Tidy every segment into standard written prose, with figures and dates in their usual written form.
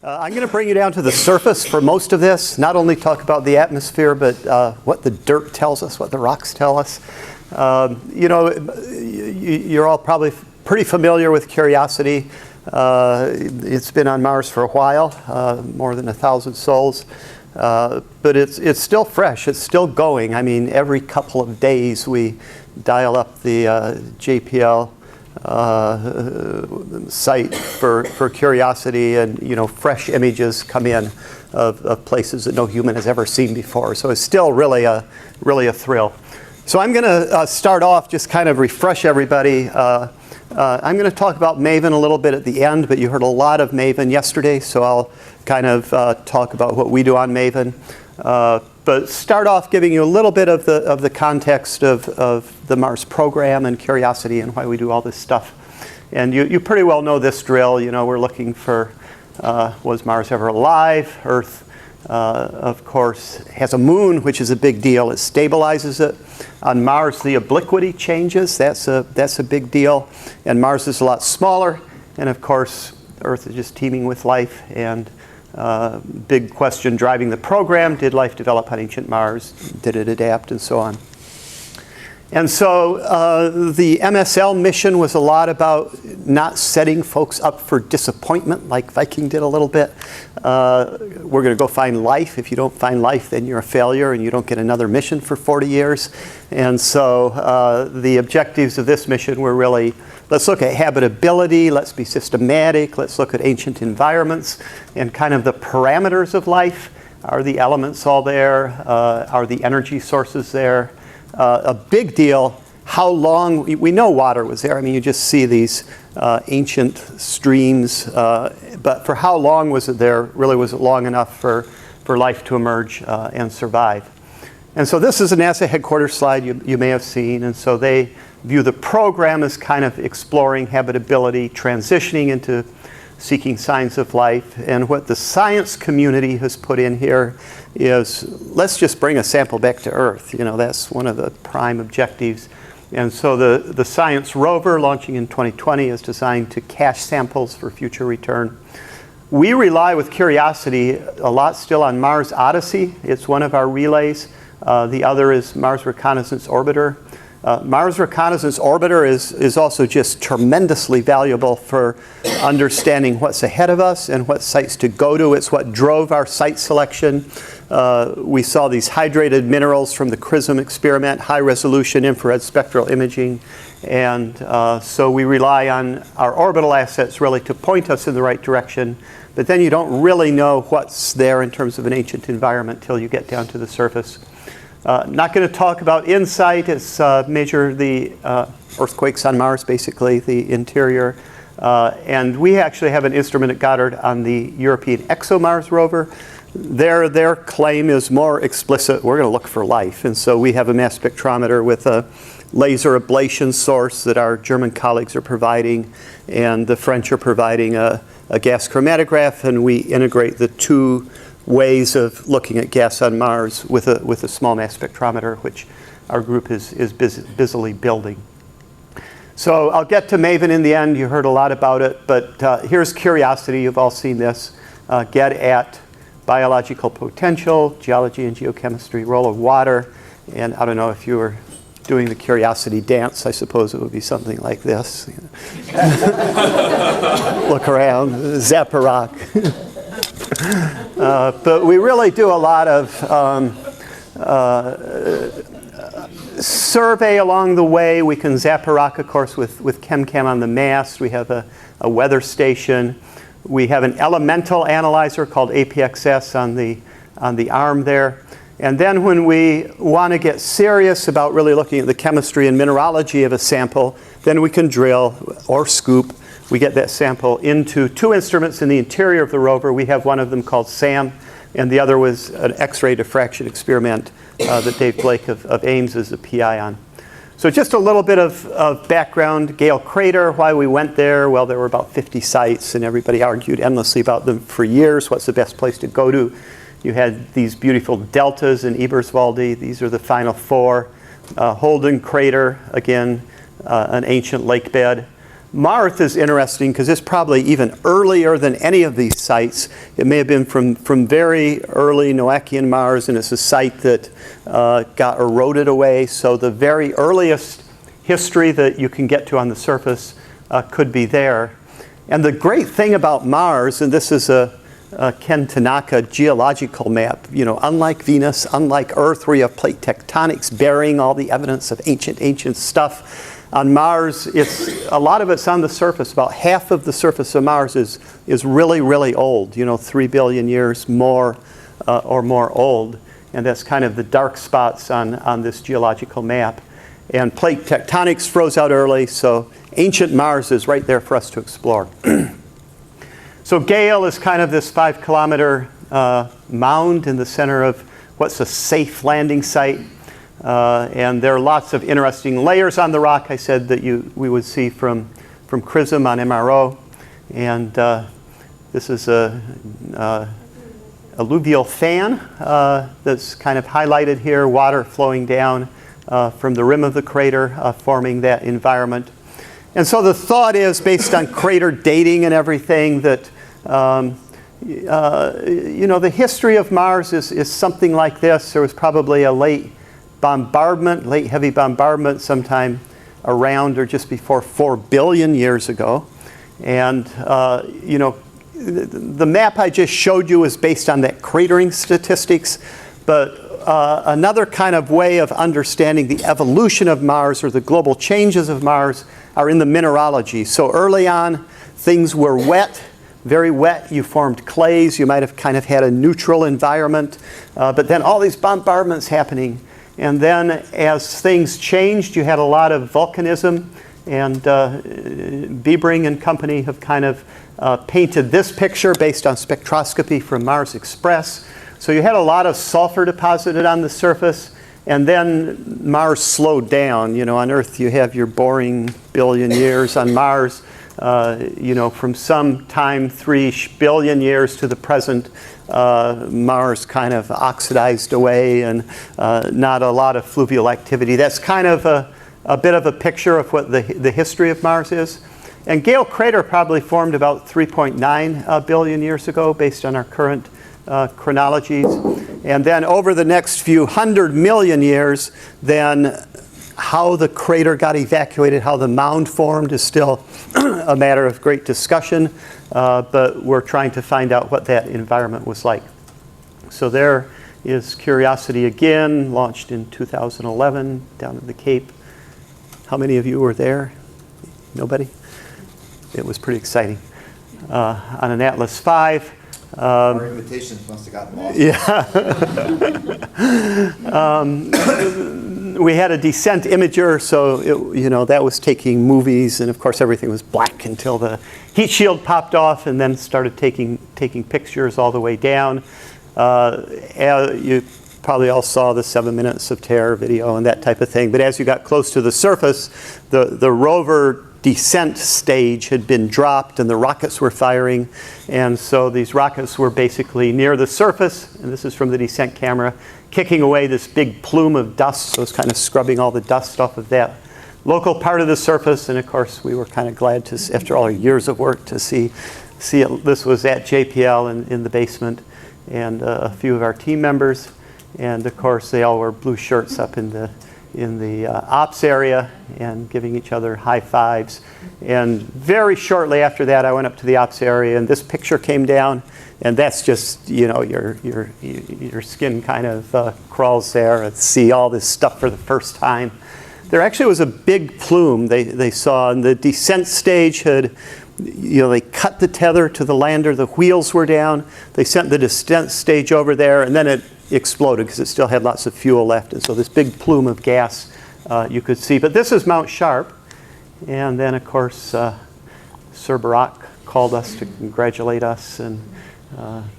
I'm going to bring you down to the surface for most of this, not only talk about the atmosphere, but what the dirt tells us, what the rocks tell us. You're all probably pretty familiar with Curiosity. It's been on Mars for a while, more than 1,000 sols. But it's still fresh, it's still going. I mean, every couple of days we dial up the JPL site for Curiosity, and fresh images come in of places that no human has ever seen before. So it's still really a thrill. So I'm going to start off, just kind of refresh everybody. I'm going to talk about MAVEN a little bit at the end, but you heard a lot of MAVEN yesterday, so I'll kind of talk about what we do on MAVEN. But start off giving you a little bit of the context of the Mars program and Curiosity and why we do all this stuff. And you pretty well know this drill. We're looking for, was Mars ever alive? Earth, of course, has a moon, which is a big deal. It stabilizes it. On Mars, the obliquity changes. That's a big deal. And Mars is a lot smaller. And of course, Earth is just teeming with life. And big question driving the program: did life develop on ancient Mars? Did it adapt, and so on? And so the MSL mission was a lot about not setting folks up for disappointment, like Viking did a little bit. We're going to go find life. If you don't find life, then you're a failure and you don't get another mission for 40 years. And so the objectives of this mission were really, let's look at habitability, let's be systematic, let's look at ancient environments and kind of the parameters of life. Are the elements all there? Are the energy sources there? A big deal, how long, we know water was there. I mean, you just see these ancient streams, but for how long was it there? Really, was it long enough for life to emerge and survive? And so this is a NASA headquarters slide you may have seen. And so they view the program as kind of exploring habitability, transitioning into seeking signs of life. And what the science community has put in here is, let's just bring a sample back to Earth. That's one of the prime objectives. And so the science rover, launching in 2020, is designed to cache samples for future return. We rely with Curiosity a lot still on Mars Odyssey. It's one of our relays. The other is Mars Reconnaissance Orbiter. Mars Reconnaissance Orbiter is also just tremendously valuable for understanding what's ahead of us and what sites to go to. It's what drove our site selection. We saw these hydrated minerals from the CRISM experiment, high-resolution infrared spectral imaging. And so we rely on our orbital assets really to point us in the right direction. But then you don't really know what's there in terms of an ancient environment till you get down to the surface. Not going to talk about InSight. It's measure the earthquakes on Mars, basically, the interior. And we actually have an instrument at Goddard on the European ExoMars rover. Their claim is more explicit. We're going to look for life. And so we have a mass spectrometer with a laser ablation source that our German colleagues are providing. And the French are providing a gas chromatograph. And we integrate the two ways of looking at gas on Mars with a small mass spectrometer, which our group is busily building. So I'll get to MAVEN in the end. You heard a lot about it, but here's Curiosity. You've all seen this. Get at biological potential, geology and geochemistry, role of water, and I don't know if you were doing the Curiosity dance. I suppose it would be something like this. Look around, zap a rock. But we really do a lot of survey along the way. We can zap a rock, of course, with ChemCam on the mast. We have a weather station. We have an elemental analyzer called APXS on the arm there. And then when we want to get serious about really looking at the chemistry and mineralogy of a sample, then we can drill or scoop. We get that sample into two instruments in the interior of the rover. We have one of them called SAM, and the other was an X-ray diffraction experiment that Dave Blake of Ames is the PI on. So just a little bit of background. Gale Crater, why we went there. Well, there were about 50 sites, and everybody argued endlessly about them for years. What's the best place to go to? You had these beautiful deltas in Eberswalde. These are the final four. Holden Crater, again, an ancient lake bed. Marth is interesting because it's probably even earlier than any of these sites. It may have been from very early Noachian Mars, and it's a site that got eroded away. So the very earliest history that you can get to on the surface could be there. And the great thing about Mars, and this is a Ken Tanaka geological map, you know, unlike Venus, unlike Earth, where you have plate tectonics burying all the evidence of ancient stuff. On Mars, a lot of it's on the surface. About half of the surface of Mars is really, really old, you know, 3 billion years more or more old. And that's kind of the dark spots on this geological map. And plate tectonics froze out early, so ancient Mars is right there for us to explore. So Gale is kind of this 5-kilometer mound in the center of what's a safe landing site. And there are lots of interesting layers on the rock, I said, that we would see from CRISM on MRO. And this is a alluvial fan that's kind of highlighted here, water flowing down from the rim of the crater, forming that environment. And so the thought is, based on crater dating and everything, that you know, the history of Mars is something like this. There was probably a late heavy bombardment sometime around or just before 4 billion years ago. And, you know, the map I just showed you is based on that cratering statistics. But another kind of way of understanding the evolution of Mars or the global changes of Mars are in the mineralogy. So early on, things were wet. Very wet, you formed clays, you might have kind of had a neutral environment, but then all these bombardments happening. And then as things changed, you had a lot of volcanism, and Biebring and company have kind of painted this picture based on spectroscopy from Mars Express. So you had a lot of sulfur deposited on the surface, and then Mars slowed down. You know, on Earth you have your boring billion years. On Mars, you know, from some time 3 billion years to the present, Mars kind of oxidized away and not a lot of fluvial activity. That's kind of a bit of a picture of what the history of Mars is. And Gale Crater probably formed about 3.9 billion years ago based on our current chronologies. And then over the next few 100 million years, then how the crater got evacuated, how the mound formed is still a matter of great discussion, but we're trying to find out what that environment was like. So there is Curiosity again, launched in 2011 down at the Cape. How many of you were there? Nobody? It was pretty exciting. On an Atlas V. Our invitations must have gotten lost. Yeah. We had a descent imager, so you know, that was taking movies, and of course everything was black until the heat shield popped off, and then started taking pictures all the way down. You probably all saw the 7 Minutes of Terror video and that type of thing. But as you got close to the surface, the rover descent stage had been dropped and the rockets were firing. And so these rockets were basically near the surface, and this is from the descent camera, kicking away this big plume of dust. So it's kind of scrubbing all the dust off of that local part of the surface. And of course, we were kind of glad to, after all our years of work, to see it. This was at JPL in the basement, and a few of our team members. And of course, they all wore blue shirts up in the ops area and giving each other high fives. And very shortly after that, I went up to the ops area, and this picture came down, and that's just, you know, your skin kind of crawls there and see all this stuff for the first time. There actually was a big plume they saw, and the descent stage had, you know, they cut the tether to the lander, the wheels were down, they sent the descent stage over there, and then it exploded because it still had lots of fuel left. And so this big plume of gas you could see. But this is Mount Sharp. And then, of course, Sir Barack called us to congratulate us, and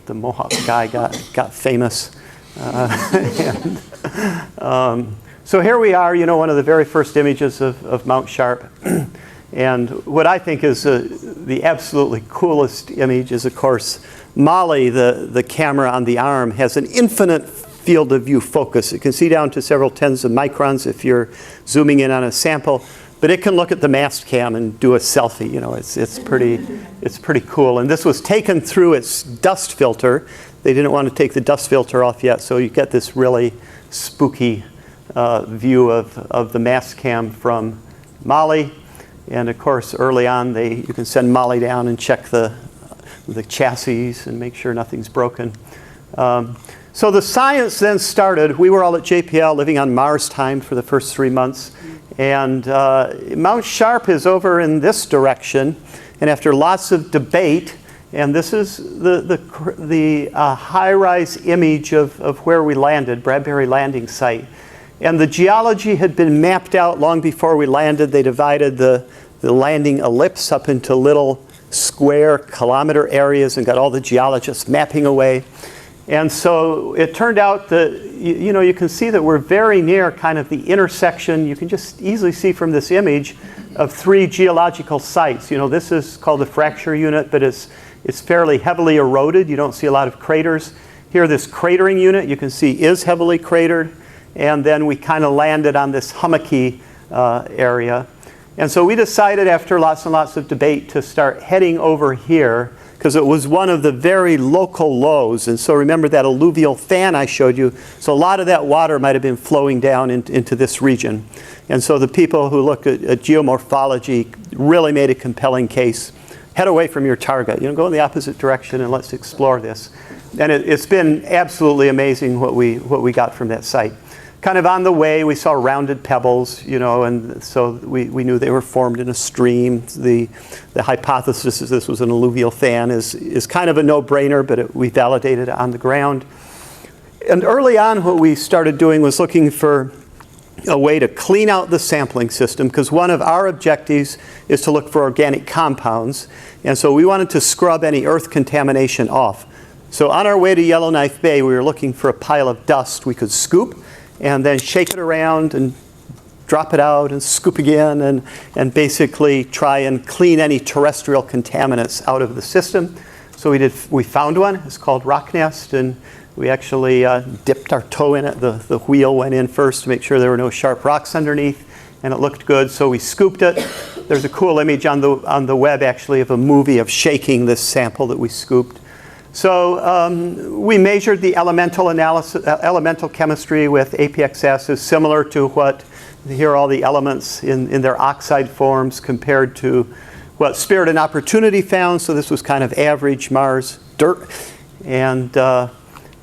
the Mohawk guy got famous. So here we are, you know, one of the very first images of Mount Sharp. And what I think is the absolutely coolest image is, of course, Molly, the camera on the arm, has an infinite field of view focus. It can see down to several tens of microns if you're zooming in on a sample. But it can look at the mast cam and do a selfie. You know, it's pretty cool. And this was taken through its dust filter. They didn't want to take the dust filter off yet, so you get this really spooky view of the mast cam from Molly. And of course, early on, you can send Molly down and check the chassis and make sure nothing's broken. So the science then started. We were all at JPL living on Mars time for the first 3 months. And Mount Sharp is over in this direction. And after lots of debate, and this is the high-rise image of where we landed, Bradbury Landing Site. And the geology had been mapped out long before we landed. They divided the landing ellipse up into little square kilometer areas and got all the geologists mapping away. And so it turned out that, you can see that we're very near kind of the intersection. You can just easily see from this image of 3 geological sites. You know, this is called the fracture unit, but it's fairly heavily eroded. You don't see a lot of craters. Here, this cratering unit, you can see, is heavily cratered. And then we kind of landed on this hummocky area. And so we decided after lots and lots of debate to start heading over here, because it was one of the very local lows. And so remember that alluvial fan I showed you. So a lot of that water might have been flowing down into this region. And so the people who look at geomorphology really made a compelling case. Head away from your target. Go in the opposite direction and let's explore this. And it's been absolutely amazing what we got from that site. Kind of on the way, we saw rounded pebbles, and so we knew they were formed in a stream. The hypothesis is this was an alluvial fan is kind of a no-brainer, but we validated it on the ground. And early on, what we started doing was looking for a way to clean out the sampling system, because one of our objectives is to look for organic compounds. And so we wanted to scrub any earth contamination off. So on our way to Yellowknife Bay, we were looking for a pile of dust we could scoop, and then shake it around and drop it out and scoop again and basically try and clean any terrestrial contaminants out of the system. So we found one. It's called Rock Nest, and we actually dipped our toe in it. The wheel went in first to make sure there were no sharp rocks underneath, and it looked good, so we scooped it. There's a cool image on the web actually of a movie of shaking this sample that we scooped. So we measured the elemental chemistry with APXS is similar to what, here are all the elements in their oxide forms compared to what Spirit and Opportunity found. So this was kind of average Mars dirt. And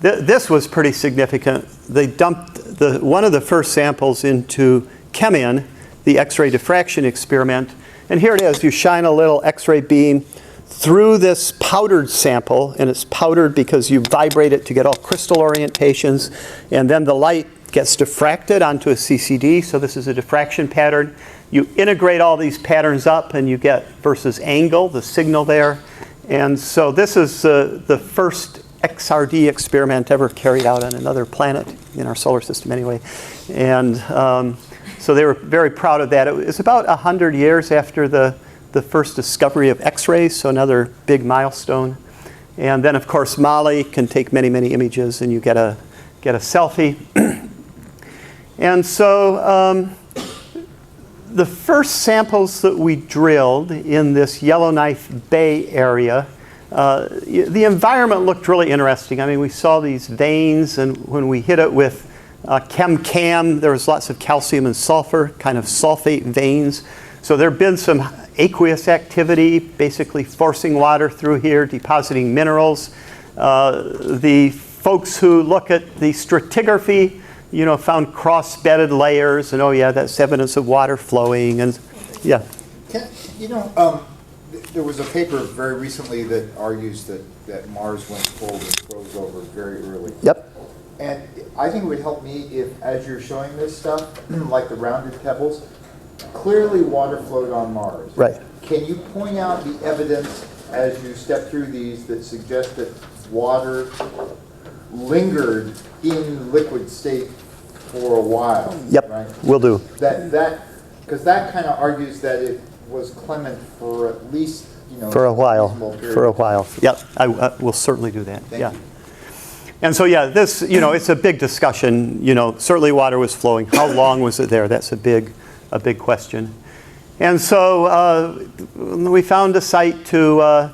this was pretty significant. They dumped one of the first samples into ChemIn, the X-ray diffraction experiment. And here it is. You shine a little X-ray beam through this powdered sample, and it's powdered because you vibrate it to get all crystal orientations, and then the light gets diffracted onto a CCD, so this is a diffraction pattern. You integrate all these patterns up and you get versus angle, the signal there. And so this is the first XRD experiment ever carried out on another planet in our solar system anyway. And so they were very proud of that. It was about 100 years after the first discovery of X-rays, so another big milestone. And then, of course, Molly can take many, many images, and you get a selfie. And so the first samples that we drilled in this Yellowknife Bay area, the environment looked really interesting. I mean, we saw these veins, and when we hit it with chem-cam, there was lots of calcium and sulfur, kind of sulfate veins. So there have been some aqueous activity, basically forcing water through here, depositing minerals. The folks who look at the stratigraphy, found cross-bedded layers, and oh yeah, that's evidence of water flowing, and yeah. There was a paper very recently that argues that Mars went cold and froze over very early. Yep. And I think it would help me if, as you're showing this stuff, like the rounded pebbles, clearly water flowed on Mars. Right. Can you point out the evidence as you step through these that suggest that water lingered in liquid state for a while? Yep, right? Will do. Because that kind of argues that it was clement for at least, for a while. For a while. Yep, I will certainly do that. Thank you. And so, yeah, this, it's a big discussion. Certainly water was flowing. How long was it there? That's a big question. And so we found a site to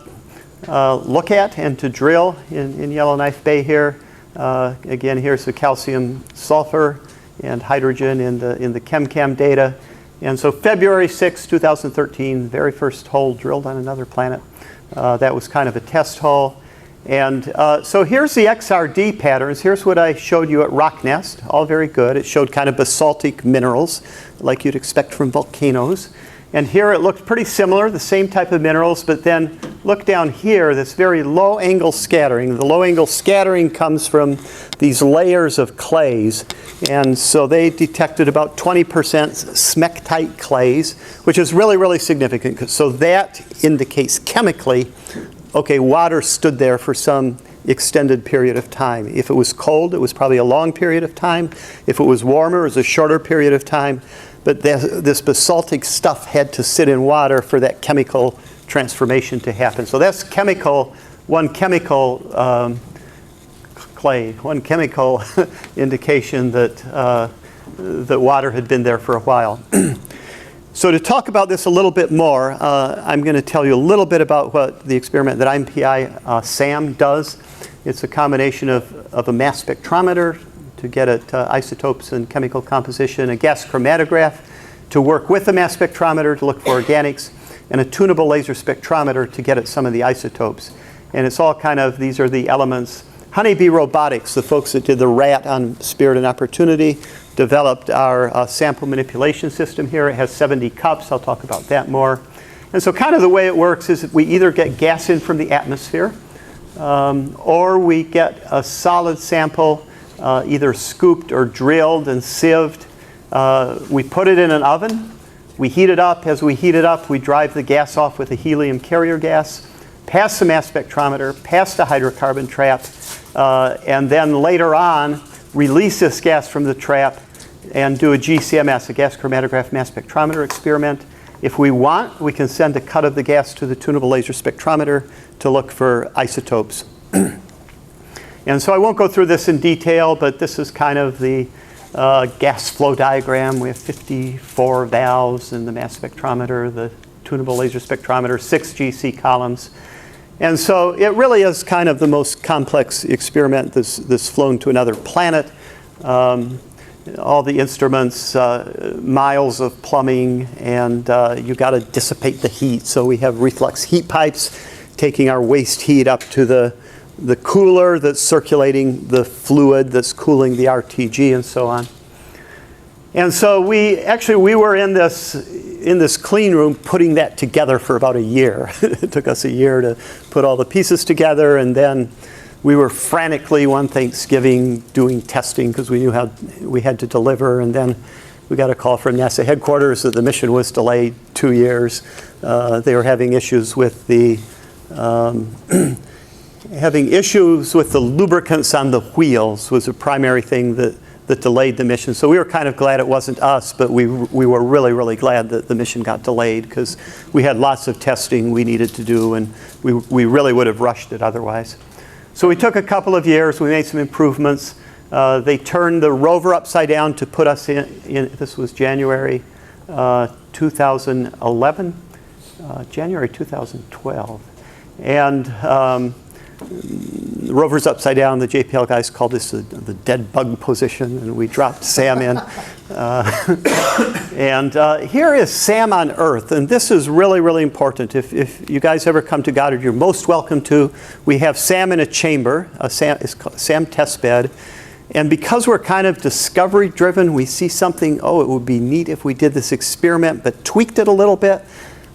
look at and to drill in Yellowknife Bay here. Again, here's the calcium, sulfur, and hydrogen in the ChemCam data. And so February 6, 2013, very first hole drilled on another planet. That was kind of a test hole. And so here's the XRD patterns. Here's what I showed you at Rocknest, all very good. It showed kind of basaltic minerals, like you'd expect from volcanoes. And here it looked pretty similar, the same type of minerals, but then look down here, this very low angle scattering. The low angle scattering comes from these layers of clays. And so they detected about 20% smectite clays, which is really, really significant. So that indicates chemically, okay, water stood there for some extended period of time. If it was cold, it was probably a long period of time. If it was warmer, it was a shorter period of time. But this basaltic stuff had to sit in water for that chemical transformation to happen. So that's one chemical indication that water had been there for a while. So to talk about this a little bit more, I'm going to tell you a little bit about what the experiment that IMPI SAM does. It's a combination of a mass spectrometer to get at isotopes and chemical composition, a gas chromatograph to work with the mass spectrometer to look for organics, and a tunable laser spectrometer to get at some of the isotopes. And it's all kind of, these are the elements. Honeybee Robotics, the folks that did the rat on Spirit and Opportunity, developed our sample manipulation system here. It has 70 cups. I'll talk about that more. And so kind of the way it works is we either get gas in from the atmosphere, or we get a solid sample either scooped or drilled and sieved. We put it in an oven. We heat it up. As we heat it up, we drive the gas off with a helium carrier gas, past the mass spectrometer, past the hydrocarbon trap, and then later on, release this gas from the trap and do a GCMS, a gas chromatograph mass spectrometer experiment. If we want, we can send a cut of the gas to the tunable laser spectrometer to look for isotopes. And so I won't go through this in detail, but this is kind of the gas flow diagram. We have 54 valves in the mass spectrometer, the tunable laser spectrometer, 6 GC columns. And so it really is kind of the most complex experiment that's flown to another planet. All the instruments, miles of plumbing, and you got to dissipate the heat. So we have reflux heat pipes taking our waste heat up to the cooler that's circulating the fluid that's cooling the RTG and so on. And so we were in this clean room putting that together for about a year. It took us a year to put all the pieces together, and then we were frantically one Thanksgiving doing testing because we knew how we had to deliver, and then we got a call from NASA headquarters that the mission was delayed 2 years. They were having issues with the lubricants on the wheels was the primary thing that delayed the mission. So we were kind of glad it wasn't us, but we were really, really glad that the mission got delayed because we had lots of testing we needed to do, and we really would have rushed it otherwise. So we took a couple of years. We made some improvements. They turned the rover upside down to put us in this was January 2011, January 2012. And the rover's upside down. The JPL guys called this the dead bug position, and we dropped Sam in. And here is Sam on Earth, and this is really, really important. If you guys ever come to Goddard, you're most welcome to. We have Sam in a chamber. It's called Sam test bed. And because we're kind of discovery driven, we see something, oh, it would be neat if we did this experiment, but tweaked it a little bit.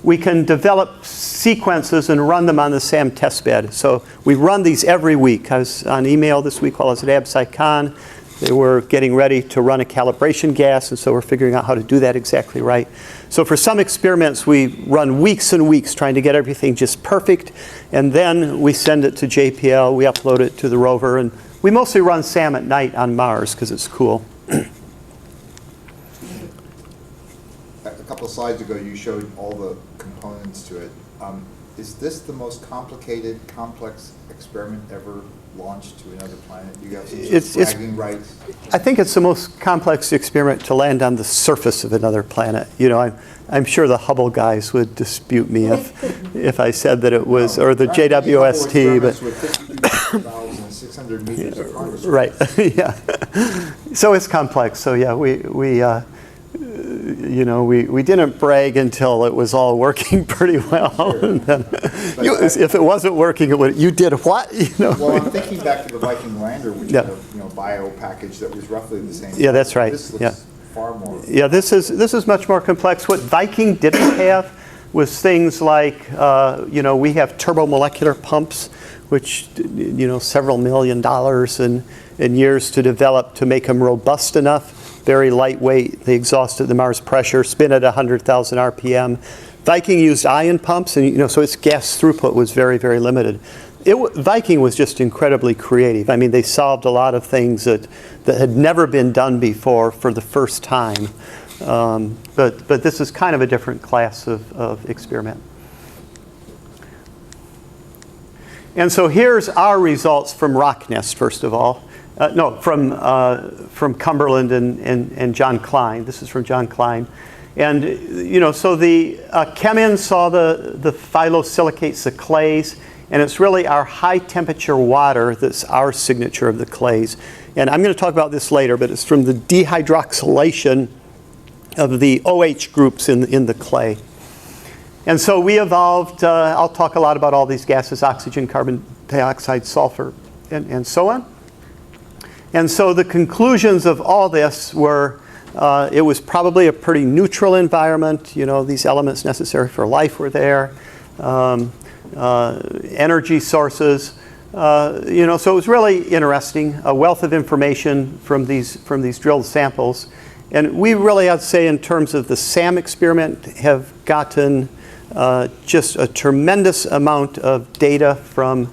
We can develop sequences and run them on the SAM test bed. So we run these every week. I was on email this week while I was at AbSciCon. They were getting ready to run a calibration gas, and so we're figuring out how to do that exactly right. So for some experiments, we run weeks and weeks trying to get everything just perfect, and then we send it to JPL, we upload it to the rover, and we mostly run SAM at night on Mars because it's cool. A couple of slides ago, you showed all the components to it. Is this the most complicated, complex experiment ever launch to another planet? Do you have some It's- sort of bragging rights? I think it's the most complex experiment to land on the surface of another planet. You know, I'm sure the Hubble guys would dispute me if I said that it was, or the JWST, but 52,600 meters of Congress. right, yeah. So it's complex. So yeah, we didn't brag until it was all working pretty well. And then, if it wasn't working, it would. You did what? You know. Well, I'm thinking back to the Viking lander, which Yeah. had a bio package that was roughly the same. Yeah, that's right. This looks Yeah. far more. Yeah, this is much more complex. What Viking didn't have was things like, we have turbomolecular pumps, which, several $1 million in years to develop to make them robust enough, very lightweight. They exhaust at the Mars pressure, spin at 100,000 RPM. Viking used ion pumps, and so its gas throughput was very, very limited. Viking was just incredibly creative. I mean, they solved a lot of things that had never been done before for the first time. But this is kind of a different class of experiment. And so here's our results from Rocknest, first of all. From Cumberland and John Klein. This is from John Klein. And, so the ChemIn saw the phyllosilicates, the clays, and it's really our high temperature water that's our signature of the clays. And I'm going to talk about this later, but it's from the dehydroxylation of the OH groups in the clay. And so we evolved, I'll talk a lot about all these gases, oxygen, carbon dioxide, sulfur, and so on. And so the conclusions of all this were it was probably a pretty neutral environment. These elements necessary for life were there. Energy sources. So it was really interesting. A wealth of information from these drilled samples. And we really, I'd say, in terms of the SAM experiment, have gotten just a tremendous amount of data from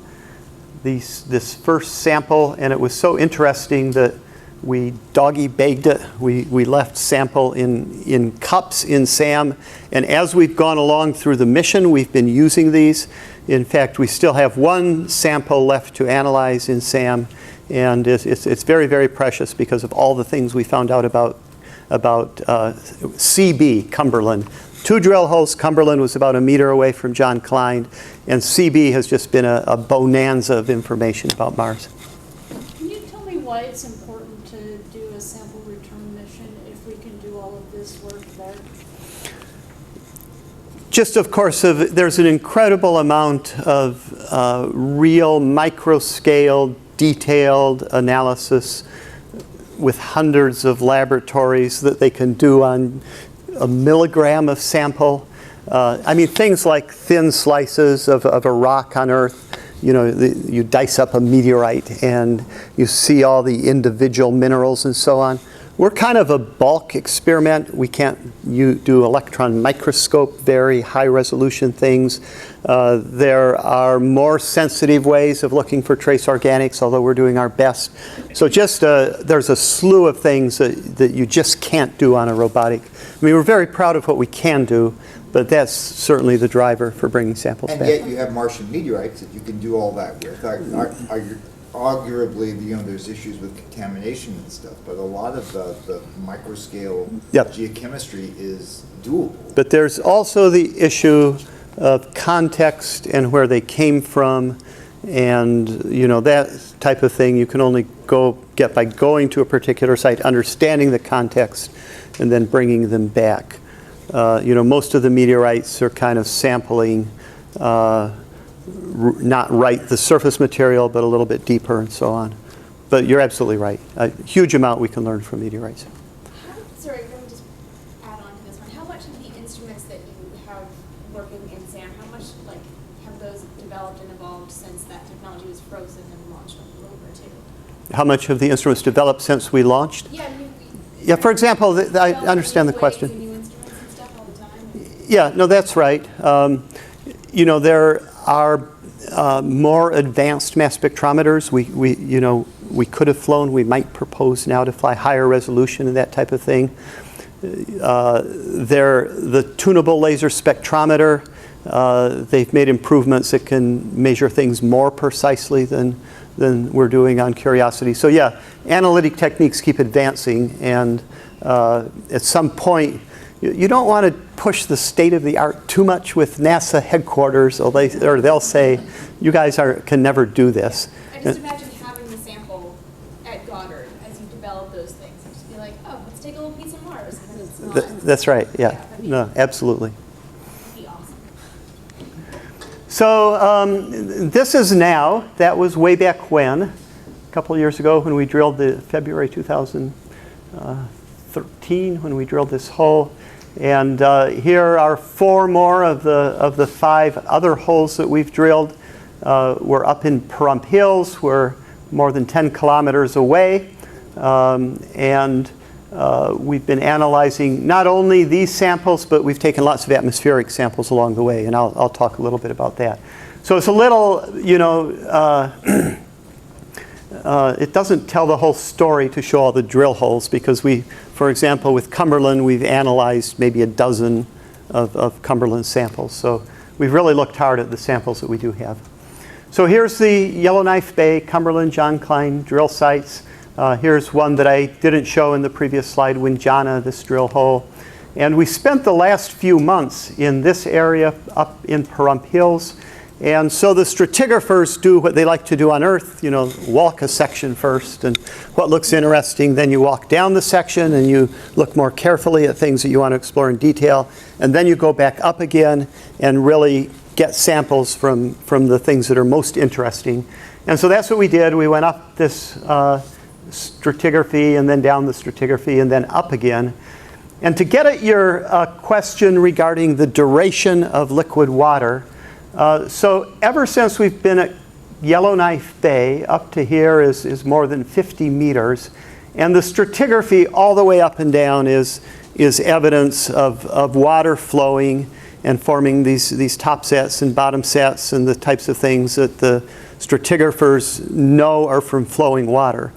this first sample, and it was so interesting that we doggy-bagged it. We left sample in cups in SAM, and as we've gone along through the mission, we've been using these. In fact, we still have one sample left to analyze in SAM, and it's very, very precious because of all the things we found out about CB, Cumberland. 2 drill holes. Cumberland was about 1 meter away from John Klein, and CB has just been a bonanza of information about Mars. Can you tell me why it's important to do a sample return mission if we can do all of this work there? Just, of course, there's an incredible amount of real micro-scale, detailed analysis with hundreds of laboratories that they can do on 1 milligram of sample. Things like thin slices of a rock on Earth. You dice up a meteorite and you see all the individual minerals and so on. We're kind of a bulk experiment. We can't do electron microscope, very high resolution things. There are more sensitive ways of looking for trace organics, although we're doing our best. So just there's a slew of things that you just can't do on a robotic. We're very proud of what we can do, but that's certainly the driver for bringing samples back. And yet you have Martian meteorites that you can do all that with. Arguably, there's issues with contamination and stuff, but a lot of the microscale geochemistry is doable. But there's also the issue of context and where they came from, and that type of thing you can only get by going to a particular site, understanding the context, and then bringing them back. Most of the meteorites are kind of sampling not right the surface material, but a little bit deeper and so on. But you're absolutely right. A huge amount we can learn from meteorites. Sorry, let me just add on to this one. How much of the instruments that you have working in SAM, how much have those developed and evolved since that technology was frozen and launched on the rover too? How much have the instruments developed since we launched? Yeah, for example, I understand the question. New instruments and stuff all the time. Yeah, no, that's right. There are more advanced mass spectrometers. We could have flown. We might propose now to fly higher resolution and that type of thing. The tunable laser spectrometer. They've made improvements that can measure things more precisely than than we're doing on Curiosity. So yeah, analytic techniques keep advancing, and at some point, you don't want to push the state of the art too much with NASA headquarters, or they'll say, you guys can never do this. I just imagine having the sample at Goddard as you develop those things, and just be like, oh, let's take a little piece of Mars, and then it's not. That's right, yeah. that'd be, No, absolutely. that'd be awesome. So this is now, that was way back when, a couple of years ago when we drilled the February 2013, when we drilled this hole. And here are 4 more of the 5 other holes that we've drilled. We're up in Pahrump Hills. We're more than 10 kilometers away. And we've been analyzing not only these samples, but we've taken lots of atmospheric samples along the way. And I'll talk a little bit about that. So it's a little, you know, it doesn't tell the whole story to show all the drill holes, because we, for example, with Cumberland, we've analyzed maybe a dozen of Cumberland samples. So we've really looked hard at the samples that we do have. So here's the Yellowknife Bay, Cumberland, John Klein drill sites. Here's one that I didn't show in the previous slide, Winjana, this drill hole. And we spent the last few months in this area up in Pahrump Hills. And so the stratigraphers do what they like to do on Earth, you know, walk a section first, and what looks interesting, then you walk down the section and you look more carefully at things that you want to explore in detail, and then you go back up again and really get samples from the things that are most interesting. And so that's what we did. We went up this stratigraphy and then down the stratigraphy and then up again. And to get at your question regarding the duration of liquid water, so ever since we've been at Yellowknife Bay, up to here is more than 50 meters. And the stratigraphy all the way up and down is evidence of water flowing and forming these top sets and bottom sets and the types of things that the stratigraphers know are from flowing water.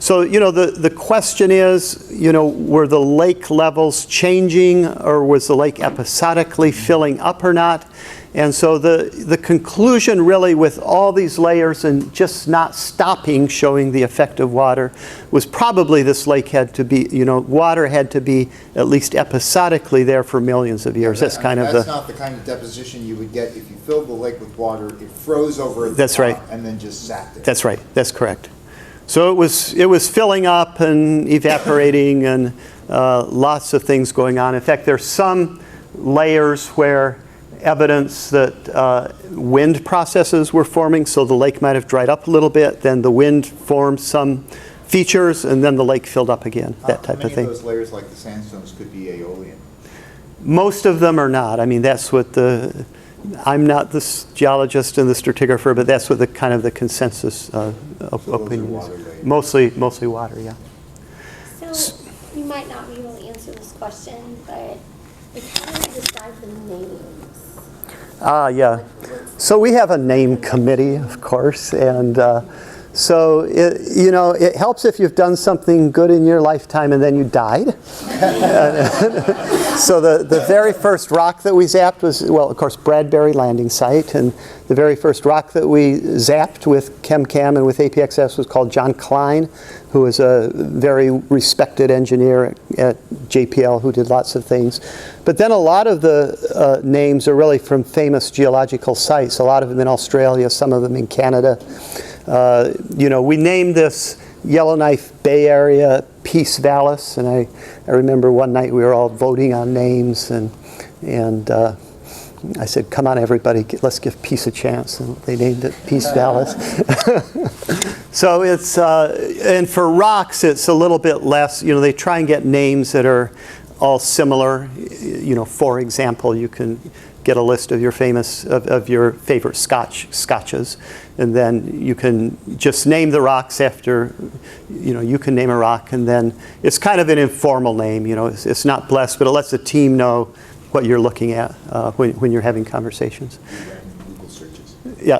So, you know, the question is, you know, were the lake levels changing, or was the lake episodically filling up or not? And so the conclusion really with all these layers and just not stopping showing the effect of water was probably this lake had to be, you know, water had to be at least episodically there for millions of years. That's kind of That's not the kind of deposition you would get if you filled the lake with water, it froze over at the That's top, right. and then just sat there. That's right. That's correct. So it was filling up and evaporating and lots of things going on. In fact, there's some layers where evidence that wind processes were forming, so the lake might have dried up a little bit, then the wind formed some features, and then the lake filled up again, that type of thing. How many of those layers, like the sandstones, could be aeolian? Most of them are not. I mean, that's what I'm not the geologist and the stratigrapher, but that's what the kind of the consensus opinion is. Mostly water, yeah. So you might not be able to answer this question, but how do you describe the names? Yeah. So we have a name committee, of course, and so you know, it helps if you've done something good in your lifetime and then you died. So the very first rock that we zapped was, well, of course, Bradbury Landing Site, and the very first rock that we zapped with ChemCam and with APXS was called John Klein, who was a very respected engineer at JPL who did lots of things. But then a lot of the names are really from famous geological sites, a lot of them in Australia, some of them in Canada. You know, we named this Yellowknife Bay area Peace Vallis, and I remember one night we were all voting on names, and I said, come on everybody, let's give peace a chance, and they named it Peace Vallis. So it's, and for rocks it's a little bit less, you know, they try and get names that are all similar. You know, for example, you can get a list of your favorite scotches, and then you can just name the rocks after, you know, you can name a rock, and then it's kind of an informal name, you know, it's not blessed, but it lets the team know what you're looking at when you're having conversations. Google searches. Yeah.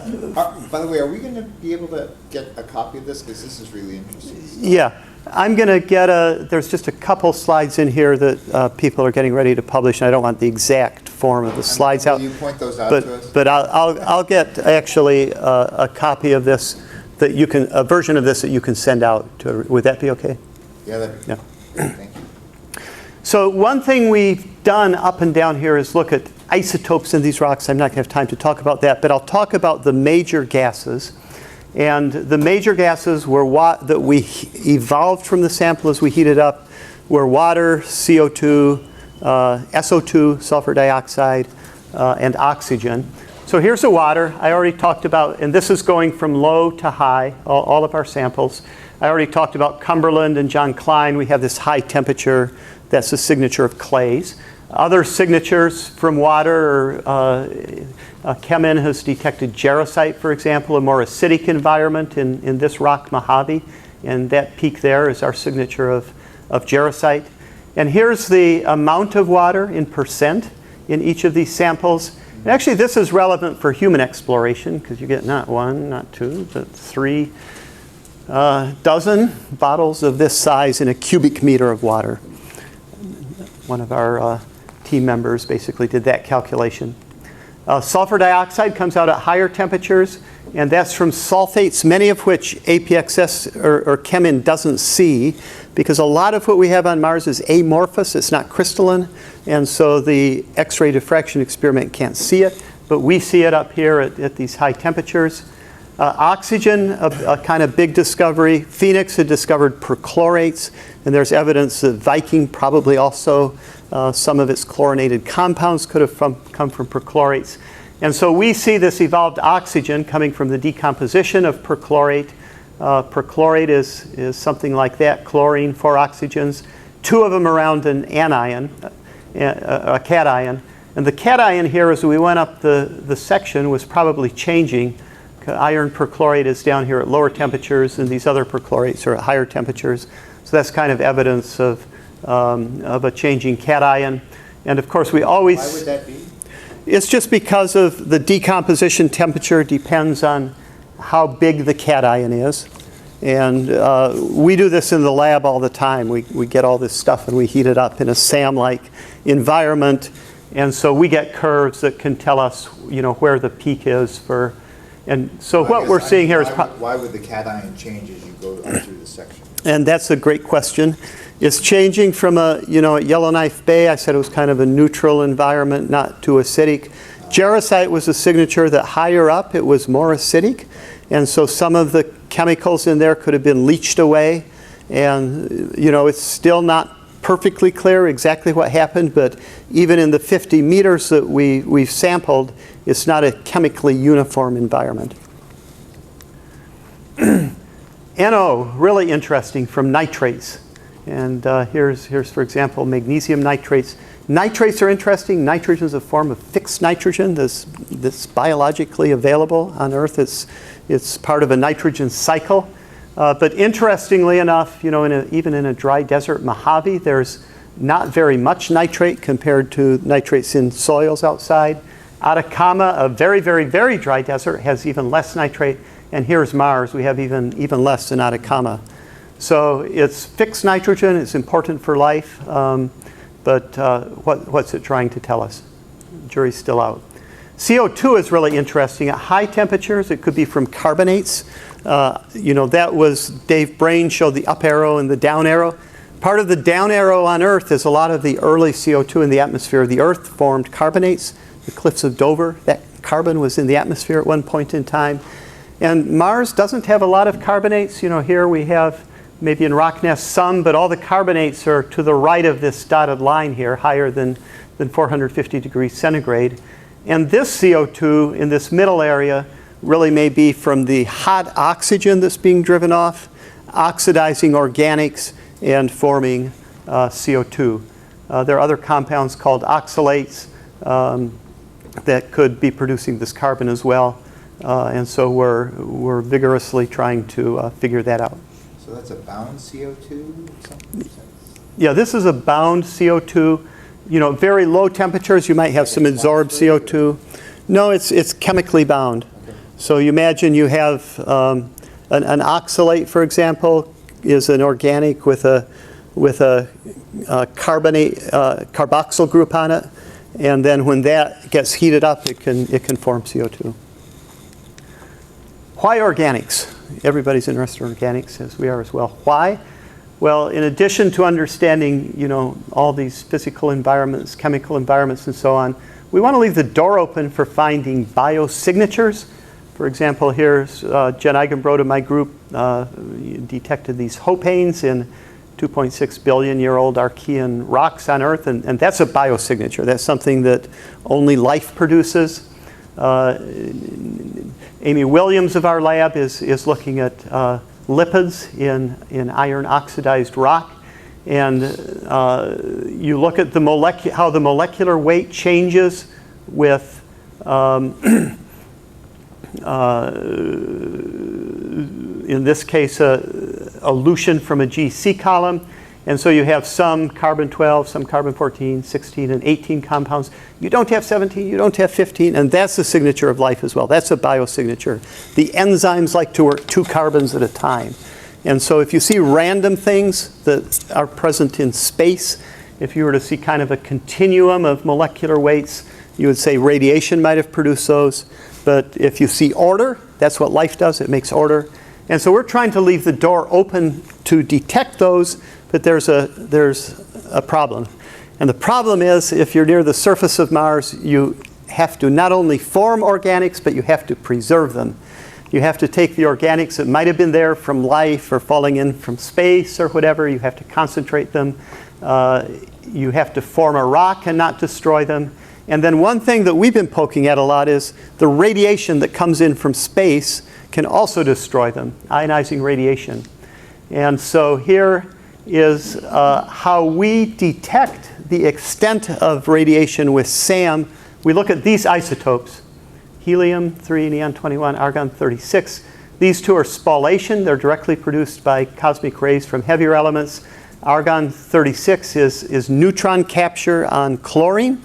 By the way, are we going to be able to get a copy of this? Because this is really interesting. Yeah. I'm going to get there's just a couple slides in here that people are getting ready to publish, and I don't want the exact form of the slides out. Will you point those out but, to us? But I'll get actually a copy of this that you can, a version of this that you can send out to, would that be okay? Yeah, that'd be Yeah. great. Thank you. So one thing we've done up and down here is look at isotopes in these rocks. I'm not going to have time to talk about that, but I'll talk about the major gases. And the major gases were that we evolved from the sample as we heated up were water, CO2, SO2, sulfur dioxide, and oxygen. So here's the water. I already talked about, and this is going from low to high, all of our samples. I already talked about Cumberland and John Klein. We have this high temperature. That's the signature of clays. Other signatures from water, Chemin has detected jarosite, for example, a more acidic environment in this rock, Mahaffy. And that peak there is our signature of jarosite. And here's the amount of water in percent in each of these samples. And actually, this is relevant for human exploration because you get not one, not two, but 3 dozen bottles of this size in a cubic meter of water. One of our team members basically did that calculation. Sulfur dioxide comes out at higher temperatures, and that's from sulfates, many of which APXS or Chemin doesn't see, because a lot of what we have on Mars is amorphous, it's not crystalline, and so the X-ray diffraction experiment can't see it, but we see it up here at these high temperatures. Oxygen, a kind of big discovery. Phoenix had discovered perchlorates, and there's evidence that Viking probably also, some of its chlorinated compounds could have come from perchlorates. And so we see this evolved oxygen coming from the decomposition of perchlorate. Perchlorate is something like that, chlorine, 4 oxygens, 2 of them around an anion, a cation. And the cation here, as we went up the section, was probably changing. Iron perchlorate is down here at lower temperatures, and these other perchlorates are at higher temperatures. So that's kind of evidence of a changing cation. And of course, we always... Why would that be? It's just because of the decomposition temperature depends on how big the cation is. And we do this in the lab all the time. We get all this stuff and we heat it up in a SAM-like environment. And so we get curves that can tell us, where the peak is for... And so what we're seeing here is... Why would the cation change as you go through the section? And that's a great question. It's changing from at Yellowknife Bay, I said it was kind of a neutral environment, not too acidic. Jarosite was a signature that higher up it was more acidic. And so some of the chemicals in there could have been leached away. And, it's still not perfectly clear exactly what happened, but even in the 50 meters that we've sampled, it's not a chemically uniform environment. NO, really interesting, from nitrates. And here's, for example, magnesium nitrates. Nitrates are interesting. Nitrogen is a form of fixed nitrogen that's biologically available on Earth. It's part of a nitrogen cycle. But interestingly enough, even in a dry desert Mojave, there's not very much nitrate compared to nitrates in soils outside. Atacama, a very, very, very dry desert, has even less nitrate. And here's Mars. We have even less than Atacama. So it's fixed nitrogen. It's important for life. But what's it trying to tell us? The jury's still out. CO2 is really interesting. At high temperatures, it could be from carbonates. That was, Dave Brain showed the up arrow and the down arrow. Part of the down arrow on Earth is a lot of the early CO2 in the atmosphere of the Earth formed carbonates. The cliffs of Dover, that carbon was in the atmosphere at one point in time. And Mars doesn't have a lot of carbonates. Here we have maybe in Rocknest some, but all the carbonates are to the right of this dotted line here, higher than 450 degrees centigrade. And this CO2 in this middle area really may be from the hot oxygen that's being driven off, oxidizing organics, and forming CO2. There are other compounds called oxalates that could be producing this carbon as well. And so we're vigorously trying to figure that out. So that's a bound CO2 or something? Yeah, this is a bound CO2. Very low temperatures, you might have some absorbed CO2. No, it's chemically bound. Okay. So you imagine you have an oxalate, for example, is an organic with a carbonate carboxyl group on it, and then when that gets heated up, it can form CO2. Why organics? Everybody's interested in organics, as we are as well. Why? Well, in addition to understanding, all these physical environments, chemical environments, and so on, we want to leave the door open for finding biosignatures. For example, here's Jen Eigenbrod of my group detected these hopanes in 2.6 billion year old Archean rocks on Earth, and that's a biosignature. That's something that only life produces. Amy Williams of our lab is looking at lipids in iron oxidized rock, and you look at how the molecular weight changes with in this case a elution from a GC column. And so you have some carbon-12, some carbon-14, 16, and 18 compounds. You don't have 17, you don't have 15, and that's the signature of life as well. That's a biosignature. The enzymes like to work 2 carbons at a time. And so if you see random things that are present in space, if you were to see kind of a continuum of molecular weights, you would say radiation might have produced those. But if you see order, that's what life does. It makes order. And so we're trying to leave the door open to detect those, but there's a problem. And the problem is, if you're near the surface of Mars, you have to not only form organics, but you have to preserve them. You have to take the organics that might have been there from life or falling in from space or whatever. You have to concentrate them. You have to form a rock and not destroy them. And then one thing that we've been poking at a lot is the radiation that comes in from space can also destroy them, ionizing radiation. And so here is how we detect the extent of radiation with SAM. We look at these isotopes, helium-3, neon-21, argon-36. These two are spallation. They're directly produced by cosmic rays from heavier elements. Argon-36 is neutron capture on chlorine.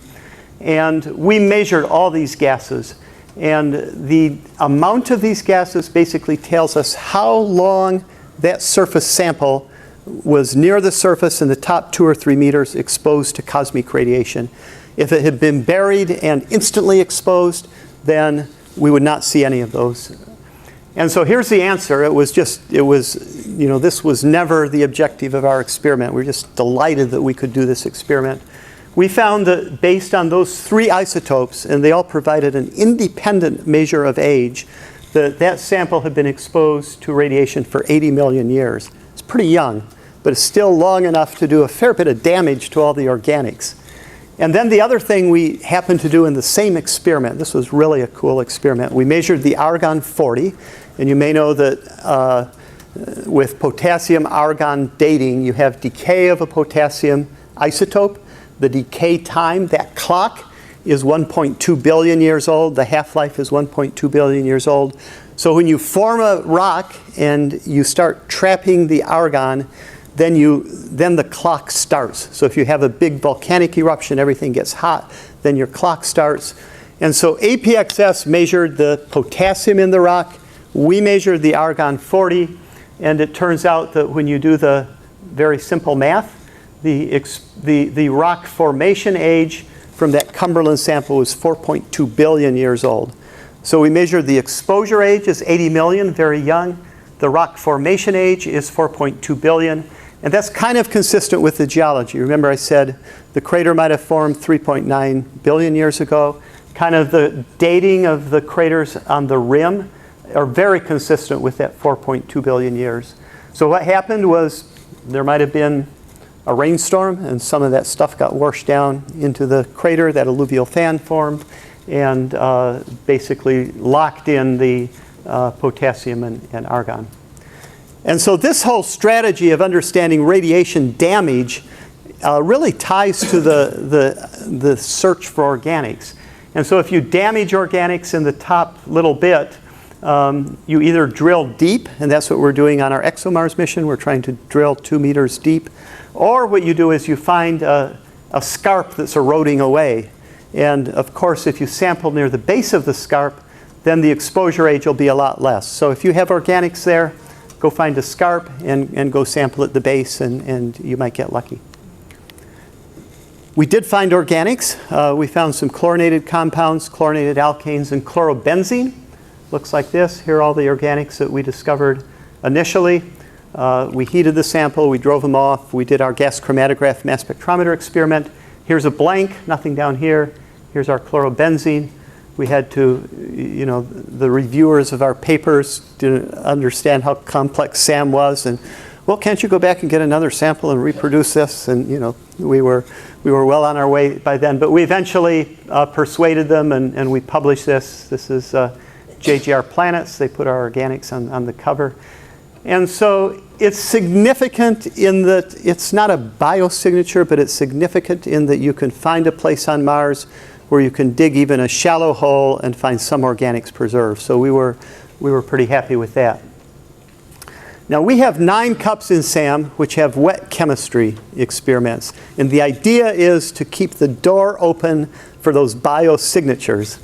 And we measured all these gases. And the amount of these gases basically tells us how long that surface sample was near the surface in the top 2 or 3 meters exposed to cosmic radiation. If it had been buried and instantly exposed, then we would not see any of those. And so here's the answer. This was never the objective of our experiment. We're just delighted that we could do this experiment. We found that based on those 3 isotopes, and they all provided an independent measure of age, that sample had been exposed to radiation for 80 million years. It's pretty young, but it's still long enough to do a fair bit of damage to all the organics. And then the other thing we happened to do in the same experiment, this was really a cool experiment, we measured the argon-40, and you may know that with potassium-argon dating, you have decay of a potassium isotope. The decay time, that clock, is 1.2 billion years old. The half-life is 1.2 billion years old. So when you form a rock and you start trapping the argon, then the clock starts. So if you have a big volcanic eruption, everything gets hot, then your clock starts. And so APXS measured the potassium in the rock. We measured the argon-40. And it turns out that when you do the very simple math, the rock formation age from that Cumberland sample was 4.2 billion years old. So we measured the exposure age is 80 million, very young. The rock formation age is 4.2 billion. And that's kind of consistent with the geology. Remember I said the crater might have formed 3.9 billion years ago. Kind of the dating of the craters on the rim are very consistent with that 4.2 billion years. So what happened was there might have been a rainstorm, and some of that stuff got washed down into the crater. That alluvial fan formed and basically locked in the potassium and argon. And so this whole strategy of understanding radiation damage really ties to the search for organics. And so if you damage organics in the top little bit, you either drill deep, and that's what we're doing on our ExoMars mission. We're trying to drill 2 meters deep. Or what you do is you find a scarp that's eroding away. And of course, if you sample near the base of the scarp, then the exposure age will be a lot less. So if you have organics there, go find a scarp and go sample at the base, and you might get lucky. We did find organics. We found some chlorinated compounds, chlorinated alkanes, and chlorobenzene. looks like this. Here are all the organics that we discovered initially. We heated the sample, we drove them off, we did our gas chromatograph mass spectrometer experiment. Here's a blank, nothing down here. Here's our chlorobenzene. We had to, you know, the reviewers of our papers didn't understand how complex SAM was, and well, can't you go back and get another sample and reproduce this? And you know, we were well on our way by then. But we eventually persuaded them, and we published this. This is JGR Planets. They put our organics on the cover. And so it's significant in that it's not a biosignature, but it's significant in that you can find a place on Mars where you can dig even a shallow hole and find some organics preserved. So we were pretty happy with that. Now we have 9 cups in SAM which have wet chemistry experiments. And the idea is to keep the door open for those biosignatures.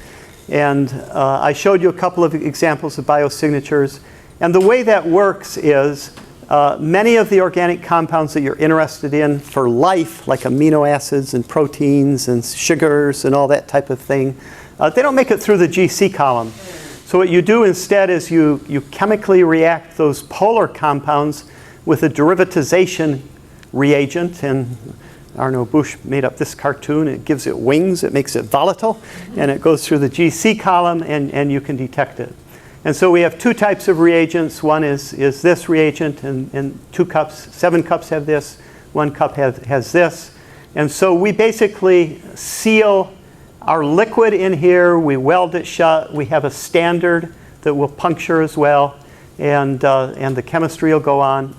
And I showed you a couple of examples of biosignatures. And the way that works is many of the organic compounds that you're interested in for life, like amino acids and proteins and sugars and all that type of thing, they don't make it through the GC column. So what you do instead is you chemically react those polar compounds with a derivatization reagent. And Arno Bush made up this cartoon. It gives it wings. It makes it volatile. And it goes through the GC column, and you can detect it. And so we have 2 types of reagents. One is this reagent, and 2 cups, 7 cups have this. 1 cup has this. And so we basically seal our liquid in here. We weld it shut. We have a standard that will puncture as well. And the chemistry will go on.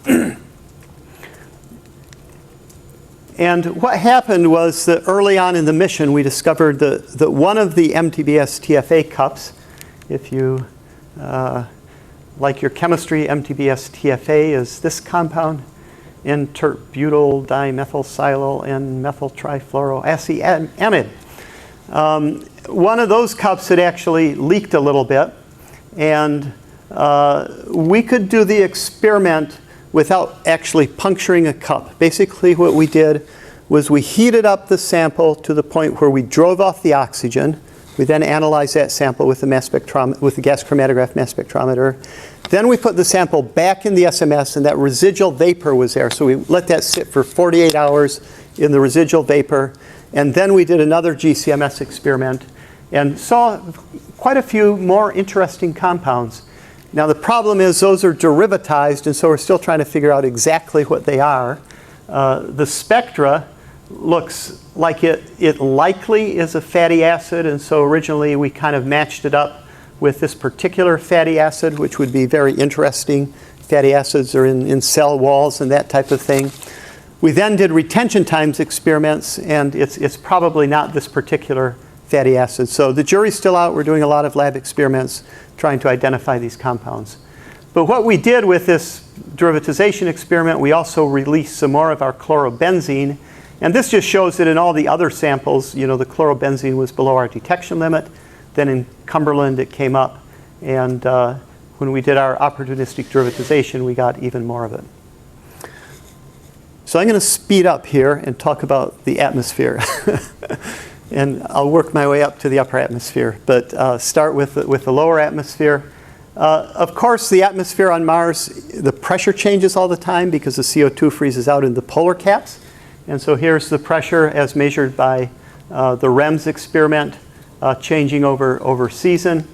And what happened was that early on in the mission, we discovered that one of the MTBS TFA cups, if you like your chemistry, MTBS TFA is this compound, N-tert-butyl dimethylsilyl and methyl trifluoroacetamide. One of those cups had actually leaked a little bit, and we could do the experiment without actually puncturing a cup. Basically what we did was we heated up the sample to the point where we drove off the oxygen. We then analyzed that sample with the gas chromatograph mass spectrometer. Then we put the sample back in the SMS, and that residual vapor was there. So we let that sit for 48 hours in the residual vapor. And then we did another GCMS experiment and saw quite a few more interesting compounds. Now the problem is those are derivatized, and so we're still trying to figure out exactly what they are. The spectra looks like it likely is a fatty acid, and so originally we kind of matched it up with this particular fatty acid, which would be very interesting. Fatty acids are in cell walls and that type of thing. We then did retention times experiments, and it's probably not this particular fatty acid. So the jury's still out. We're doing a lot of lab experiments trying to identify these compounds. But what we did with this derivatization experiment, we also released some more of our chlorobenzene. And this just shows that in all the other samples, you know, the chlorobenzene was below our detection limit. Then in Cumberland, it came up. And when we did our opportunistic derivatization, we got even more of it. So I'm going to speed up here and talk about the atmosphere. And I'll work my way up to the upper atmosphere, but start with the lower atmosphere. Of course, the atmosphere on Mars, the pressure changes all the time because the CO2 freezes out in the polar caps. And so here's the pressure as measured by the REMS experiment changing over season.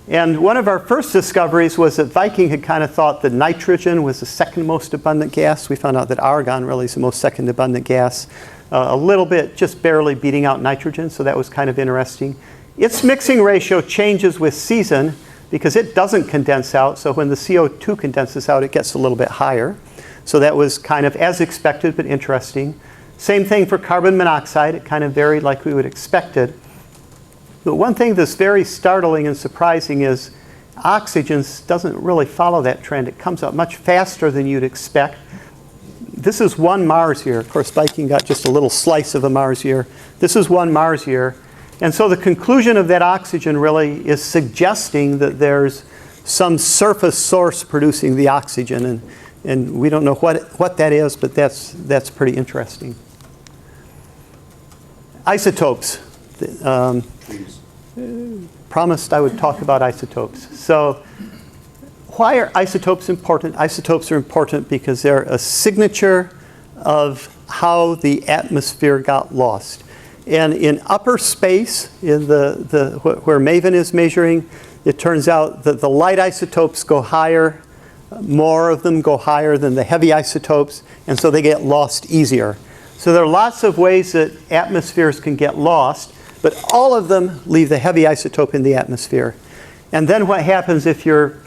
And one of our first discoveries was that Viking had kind of thought that nitrogen was the second most abundant gas. We found out that argon really is the most second abundant gas. A little bit, just barely beating out nitrogen, so that was kind of interesting. Its mixing ratio changes with season because it doesn't condense out, so when the CO2 condenses out, it gets a little bit higher. So that was kind of as expected, but interesting. Same thing for carbon monoxide. It kind of varied like we would expect it. But one thing that's very startling and surprising is oxygen doesn't really follow that trend. It comes up much faster than you'd expect. This is one Mars year. Of course, Viking got just a little slice of a Mars year. This is one Mars year. And so the conclusion of that oxygen really is suggesting that there's some surface source producing the oxygen. And we don't know what that is, but that's pretty interesting. Isotopes. promised I would talk about isotopes. So why are isotopes important? Isotopes are important because they're a signature of how the atmosphere got lost. And in upper space, in where MAVEN is measuring, it turns out that the light isotopes go higher, more of them go higher than the heavy isotopes, and so they get lost easier. So there are lots of ways that atmospheres can get lost, but all of them leave the heavy isotope in the atmosphere. And then what happens if you're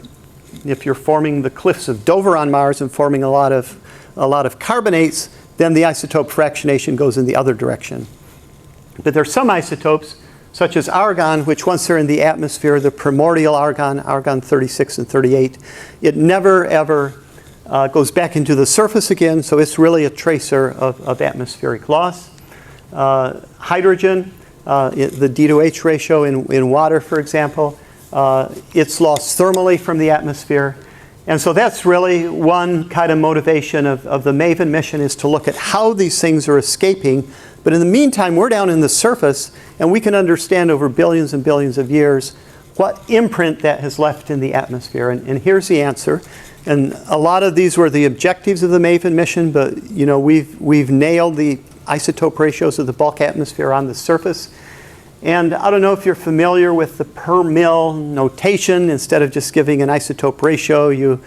forming the cliffs of Dover on Mars and forming a lot of carbonates, then the isotope fractionation goes in the other direction. But there are some isotopes, such as argon, which once they're in the atmosphere, the primordial argon, argon 36 and 38, it never ever goes back into the surface again, so it's really a tracer of atmospheric loss. Hydrogen, the D to H ratio in water, for example, it's lost thermally from the atmosphere. And so that's really one kind of motivation of the MAVEN mission, is to look at how these things are escaping. But in the meantime, we're down in the surface, and we can understand over billions and billions of years what imprint that has left in the atmosphere. And here's the answer. And a lot of these were the objectives of the MAVEN mission, but you know, we've nailed the isotope ratios of the bulk atmosphere on the surface. And I don't know if you're familiar with the per mil notation. Instead of just giving an isotope ratio, you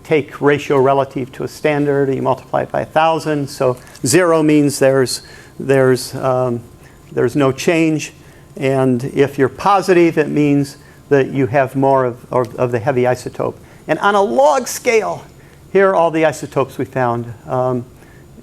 take ratio relative to a standard, and you multiply it by 1,000. So 0 means there's no change. And if you're positive, it means that you have more of the heavy isotope. And on a log scale, here are all the isotopes we found.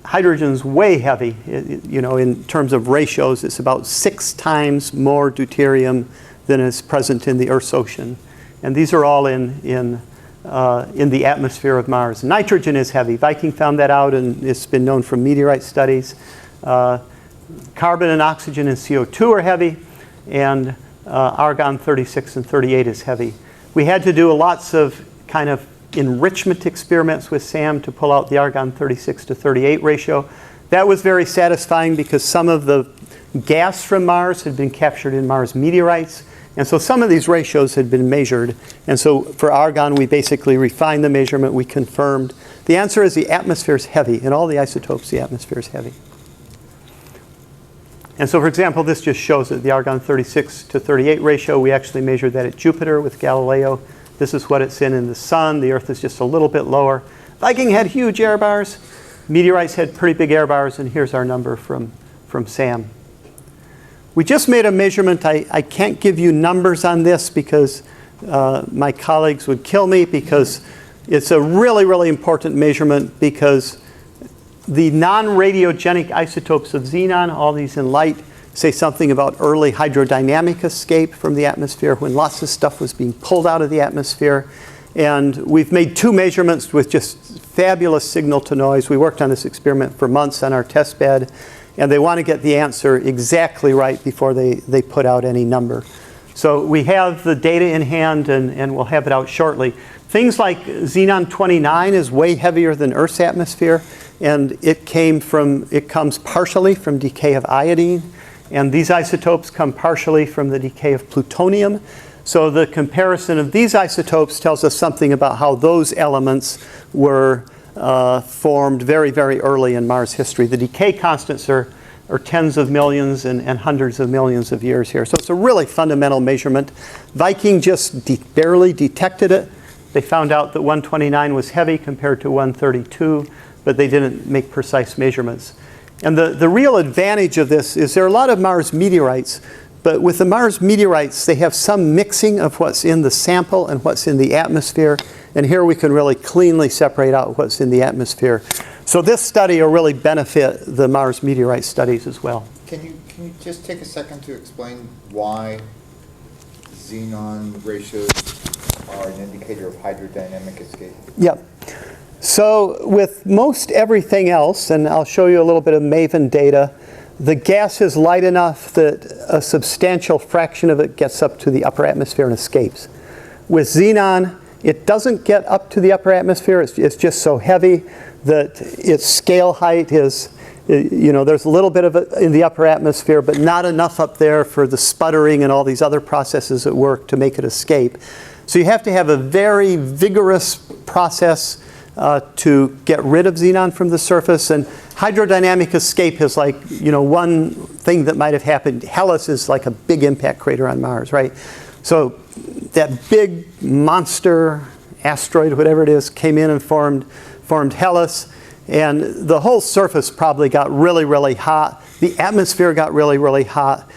Hydrogen's way heavy. In terms of ratios, it's about 6 times more deuterium than is present in the Earth's ocean. And these are all in the atmosphere of Mars. Nitrogen is heavy. Viking found that out, and it's been known from meteorite studies. Carbon and oxygen and CO2 are heavy, and argon 36 and 38 is heavy. We had to do lots of kind of enrichment experiments with SAM to pull out the argon 36 to 38 ratio. That was very satisfying because some of the gas from Mars had been captured in Mars meteorites. And so some of these ratios had been measured. And so for argon, we basically refined the measurement. We confirmed. The answer is the atmosphere is heavy. In all the isotopes, the atmosphere is heavy. And so, for example, this just shows that the argon 36 to 38 ratio, we actually measured that at Jupiter with Galileo. This is what it's in the sun. The Earth is just a little bit lower. Viking had huge air bars. Meteorites had pretty big air bars. And here's our number from SAM. We just made a measurement. I can't give you numbers on this because my colleagues would kill me, because it's a really, really important measurement, because the non-radiogenic isotopes of xenon, all these in light, say something about early hydrodynamic escape from the atmosphere when lots of stuff was being pulled out of the atmosphere. And we've made 2 measurements with just fabulous signal to noise. We worked on this experiment for months on our test bed, and they want to get the answer exactly right before they put out any number. So we have the data in hand, and we'll have it out shortly. Things like xenon-29 is way heavier than Earth's atmosphere, and it comes partially from decay of iodine. And these isotopes come partially from the decay of plutonium. So the comparison of these isotopes tells us something about how those elements were formed very, very early in Mars history. The decay constants are tens of millions and hundreds of millions of years here. So it's a really fundamental measurement. Viking just barely detected it. They found out that 129 was heavy compared to 132, but they didn't make precise measurements. And the real advantage of this is there are a lot of Mars meteorites, but with the Mars meteorites, they have some mixing of what's in the sample and what's in the atmosphere. And here we can really cleanly separate out what's in the atmosphere. So this study will really benefit the Mars meteorite studies as well. Can you just take a second to explain why xenon ratios are an indicator of hydrodynamic escape? Yep. So with most everything else, and I'll show you a little bit of MAVEN data, the gas is light enough that a substantial fraction of it gets up to the upper atmosphere and escapes. With xenon, It doesn't get up to the upper atmosphere. It's just so heavy that its scale height is, there's a little bit of it in the upper atmosphere, but not enough up there for the sputtering and all these other processes at work to make it escape. So you have to have a very vigorous process to get rid of xenon from the surface. And hydrodynamic escape is like, one thing that might have happened. Hellas is like a big impact crater on Mars, right? So that big monster asteroid, whatever it is, came in and formed Hellas. And the whole surface probably got really, really hot. The atmosphere got really, really hot.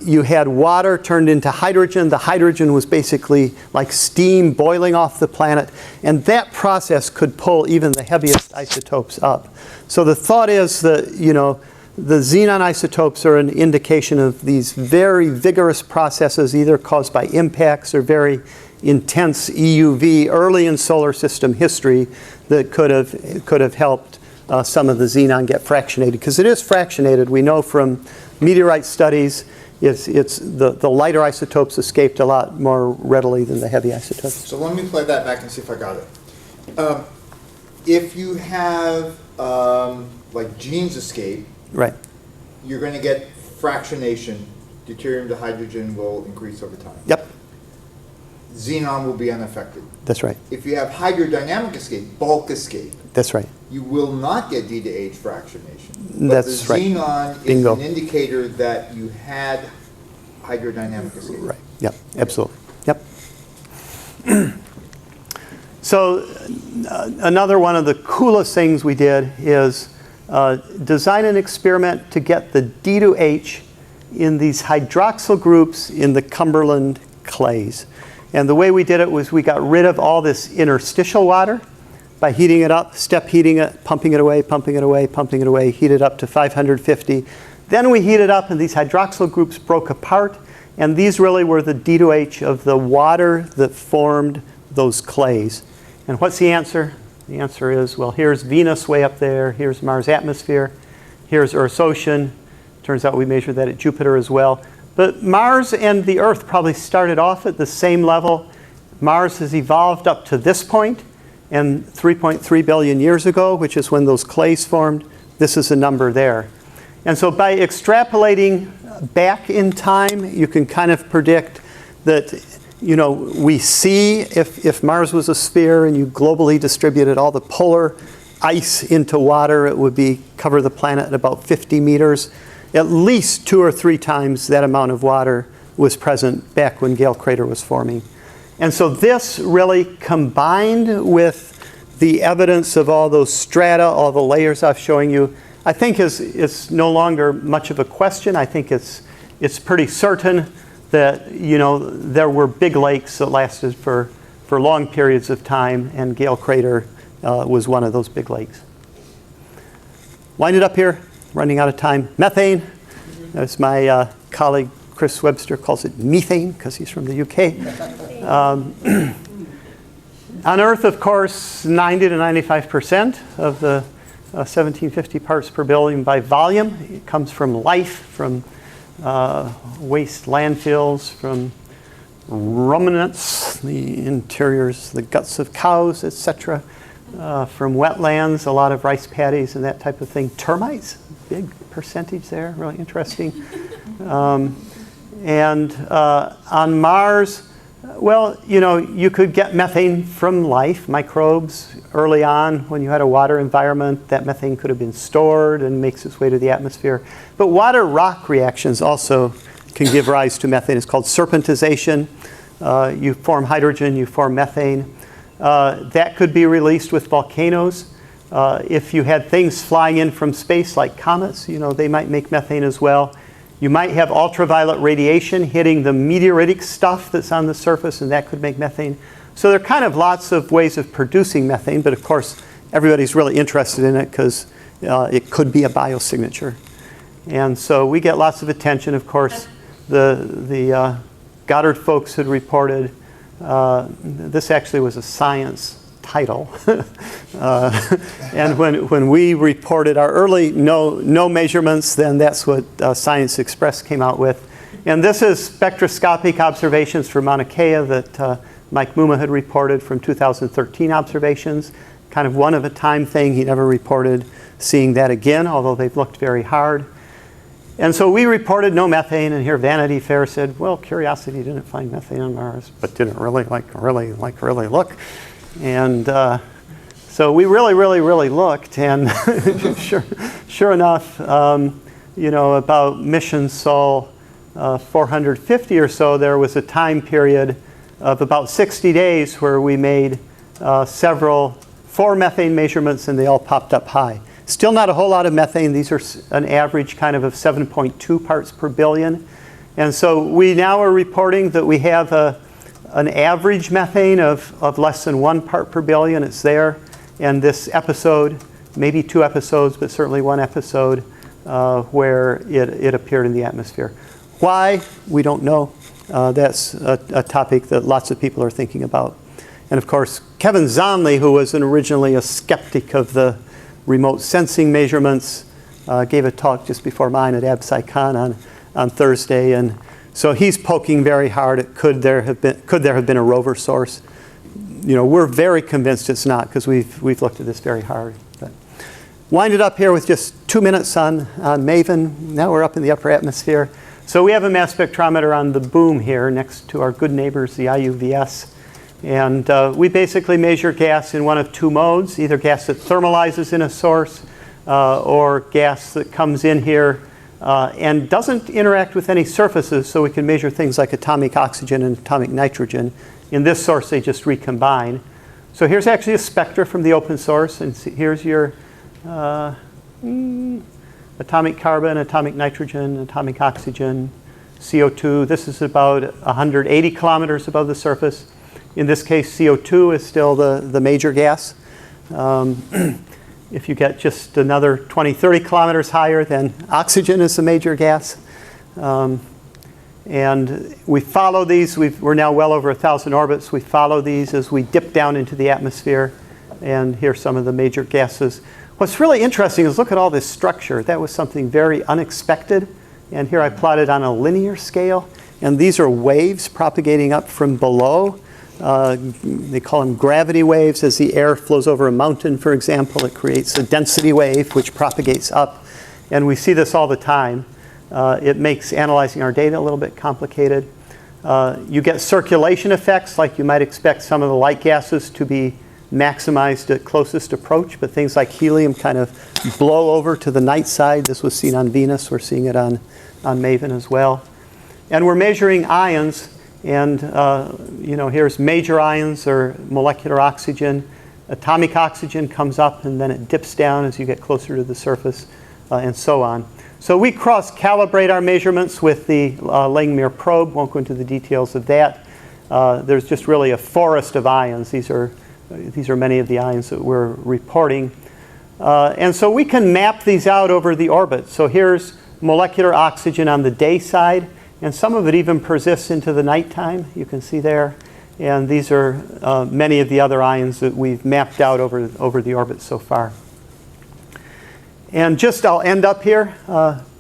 You had water turned into hydrogen. The hydrogen was basically like steam boiling off the planet. And that process could pull even the heaviest isotopes up. So the thought is that, the xenon isotopes are an indication of these very vigorous processes, either caused by impacts or very intense EUV early in solar system history that could have helped some of the xenon get fractionated. Because it is fractionated. We know from meteorite studies, it's the lighter isotopes escaped a lot more readily than the heavy isotopes. So let me play that back and see if I got it. If you have like genes escape, Right. you're going to get fractionation. Deuterium to hydrogen will increase over time. Yep. Xenon will be unaffected. That's right. If you have hydrodynamic escape, bulk escape, That's right. you will not get D to H fractionation. That's but the right. xenon is Bingo. an indicator that you had hydrodynamic escape. Right. Yep. Absolutely. Yep. So another one of the coolest things we did is design an experiment to get the D to H in these hydroxyl groups in the Cumberland clays. And the way we did it was we got rid of all this interstitial water by heating it up, step heating it, pumping it away, pumping it away, pumping it away, heat it up to 550. Then we heat it up and these hydroxyl groups broke apart. And these really were the D to H of the water that formed those clays. And what's the answer? The answer is, well, here's Venus way up there, here's Mars' atmosphere, here's Earth's ocean. Turns out we measured that at Jupiter as well. But Mars and the Earth probably started off at the same level. Mars has evolved up to this point, and 3.3 billion years ago, which is when those clays formed, this is a number there. And so by extrapolating back in time, you can kind of predict that we see if Mars was a sphere and you globally distributed all the polar ice into water, it would cover the planet at about 50 meters. At least 2 or 3 times that amount of water was present back when Gale Crater was forming. And so this really combined with the evidence of all those strata, all the layers I've showing you, I think is no longer much of a question. I think it's pretty certain that there were big lakes that lasted for long periods of time, and Gale Crater was one of those big lakes. Wind it up here, running out of time. Methane, as my colleague Chris Webster calls it, methane, because he's from the UK. On Earth, of course, 90 to 95% of the 1750 parts per billion by volume. It comes from life, from waste landfills, from ruminants, the interiors, the guts of cows, etc. From wetlands, a lot of rice paddies and that type of thing. Termites, big percentage there, really interesting. And on Mars, well, you could get methane from life, microbes. Early on, when you had a water environment, that methane could have been stored and makes its way to the atmosphere. But water-rock reactions also can give rise to methane. It's called serpentization. You form hydrogen, you form methane. That could be released with volcanoes. If you had things flying in from space like comets, they might make methane as well. You might have ultraviolet radiation hitting the meteoritic stuff that's on the surface, and that could make methane. So there are kind of lots of ways of producing methane, but of course everybody's really interested in it because it could be a biosignature. And so we get lots of attention. Of course, the Goddard folks had reported, this actually was a science title. And when we reported our early no measurements, then that's what Science Express came out with. And this is spectroscopic observations for Mauna Kea that Mike Muma had reported from 2013 observations, kind of one of a time thing. He never reported seeing that again, although they've looked very hard. And so we reported no methane, and here Vanity Fair said, well, Curiosity didn't find methane on Mars, but didn't really look. And so we really looked, and sure enough, about mission Sol 450 or so, there was a time period of about 60 days where we made 4 methane measurements, and they all popped up high. Still not a whole lot of methane. These are an average kind of 7.2 parts per billion. And so we now are reporting that we have an average methane of less than 1 part per billion. It's there. And this episode, maybe 2 episodes, but certainly 1 episode where it appeared in the atmosphere. Why? We don't know. That's a topic that lots of people are thinking about. And of course, Kevin Zonley, who was originally a skeptic of the remote sensing measurements, gave a talk just before mine at AbSciCon on Thursday, and so he's poking very hard at could there have been a rover source. We're very convinced it's not, because we've looked at this very hard. But winded up here with just 2 minutes on MAVEN. Now we're up in the upper atmosphere. So we have a mass spectrometer on the boom here next to our good neighbors, the IUVS. And we basically measure gas in one of 2 modes, either gas that thermalizes in a source or gas that comes in here and doesn't interact with any surfaces, so we can measure things like atomic oxygen and atomic nitrogen. In this source, they just recombine. So here's actually a spectra from the open source, and here's your atomic carbon, atomic nitrogen, atomic oxygen, CO2. This is about 180 kilometers above the surface. In this case, CO2 is still the major gas. If you get just another 20, 30 kilometers higher, then oxygen is the major gas. And we follow these. We're now well over 1,000 orbits. We follow these as we dip down into the atmosphere. And here's some of the major gases. What's really interesting is look at all this structure. That was something very unexpected. And here I plotted on a linear scale. And these are waves propagating up from below. They call them gravity waves. As the air flows over a mountain, for example, it creates a density wave which propagates up. And we see this all the time. It makes analyzing our data a little bit complicated. You get circulation effects, like you might expect some of the light gases to be maximized at closest approach, but things like helium kind of blow over to the night side. This was seen on Venus. We're seeing it on MAVEN as well. And we're measuring ions. And here's major ions or molecular oxygen. Atomic oxygen comes up, and then it dips down as you get closer to the surface, and so on. So we cross-calibrate our measurements with the Langmuir probe. Won't go into the details of that. There's just really a forest of ions. These are many of the ions that we're reporting. And so we can map these out over the orbit. So here's molecular oxygen on the day side. And some of it even persists into the nighttime, you can see there. And these are many of the other ions that we've mapped out over the orbit so far. And I'll end up here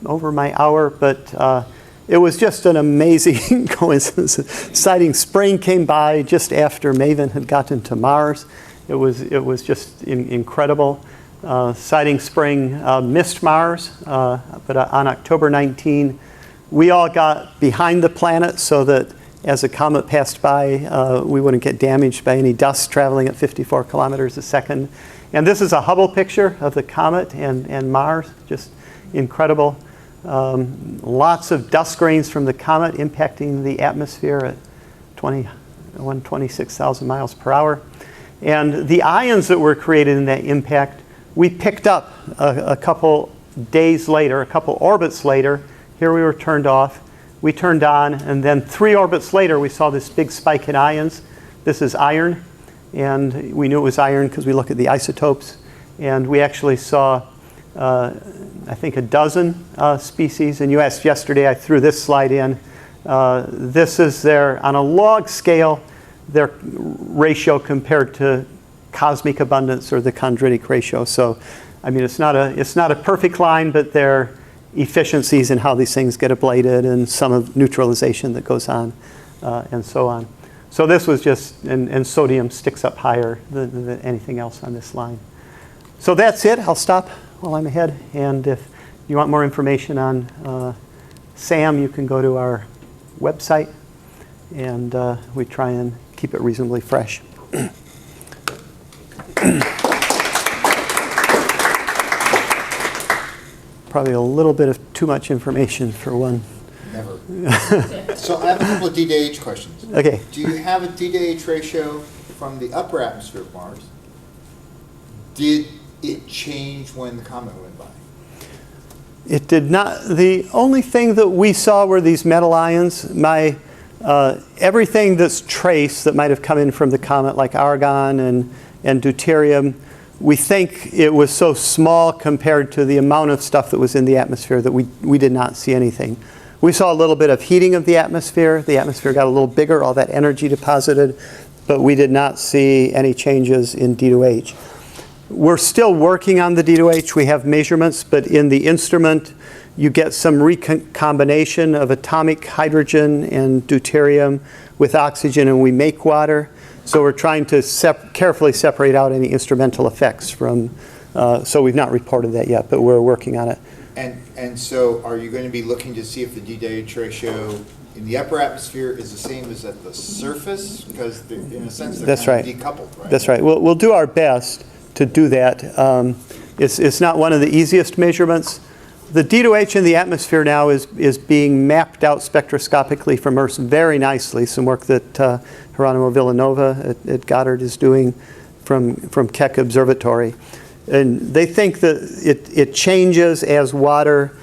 over my hour, but it was just an amazing coincidence. Siding Spring came by just after MAVEN had gotten to Mars. It was just incredible. Siding Spring missed Mars, but on October 19, we all got behind the planet so that as a comet passed by, we wouldn't get damaged by any dust traveling at 54 kilometers a second. And this is a Hubble picture of the comet and Mars, just incredible. Lots of dust grains from the comet impacting the atmosphere at 26,000 miles per hour. And the ions that were created in that impact, we picked up a couple days later, a couple orbits later. Here we were turned off, we turned on, and then 3 orbits later we saw this big spike in ions. This is iron, and we knew it was iron because we look at the isotopes. And we actually saw, I think, a dozen species. And you asked yesterday, I threw this slide in. This is on a log scale, their ratio compared to cosmic abundance or the chondritic ratio. So, I mean, it's not a perfect line, but they're efficiencies in how these things get ablated and some of neutralization that goes on and so on. So this was just, and sodium sticks up higher than anything else on this line. So that's it. I'll stop while I'm ahead. And if you want more information on SAM, you can go to our website. And we try and keep it reasonably fresh. Probably a little bit of too much information for one. Never. So I have a couple of D-to-H questions. Okay. Do you have a D-to-H ratio from the upper atmosphere of Mars? Did it change when the comet went by? It did not. The only thing that we saw were these metal ions. Everything that's trace that might have come in from the comet, like argon and deuterium, we think it was so small compared to the amount of stuff that was in the atmosphere that we did not see anything. We saw a little bit of heating of the atmosphere. The atmosphere got a little bigger, all that energy deposited, but we did not see any changes in D2H. We're still working on the D2H. We have measurements, but in the instrument, you get some recombination of atomic hydrogen and deuterium with oxygen, and we make water. So we're trying to carefully separate out any instrumental effects from, so we've not reported that yet, but we're working on it. And so are you going to be looking to see if the D-to-H ratio in the upper atmosphere is the same as at the surface? Because in a sense they're That's kind right. of decoupled, right? That's right. We'll do our best to do that. It's not one of the easiest measurements. The D2H in the atmosphere now is being mapped out spectroscopically from Earth very nicely. Some work that Geronimo Villanova at Goddard is doing from Keck Observatory. And they think that it changes as water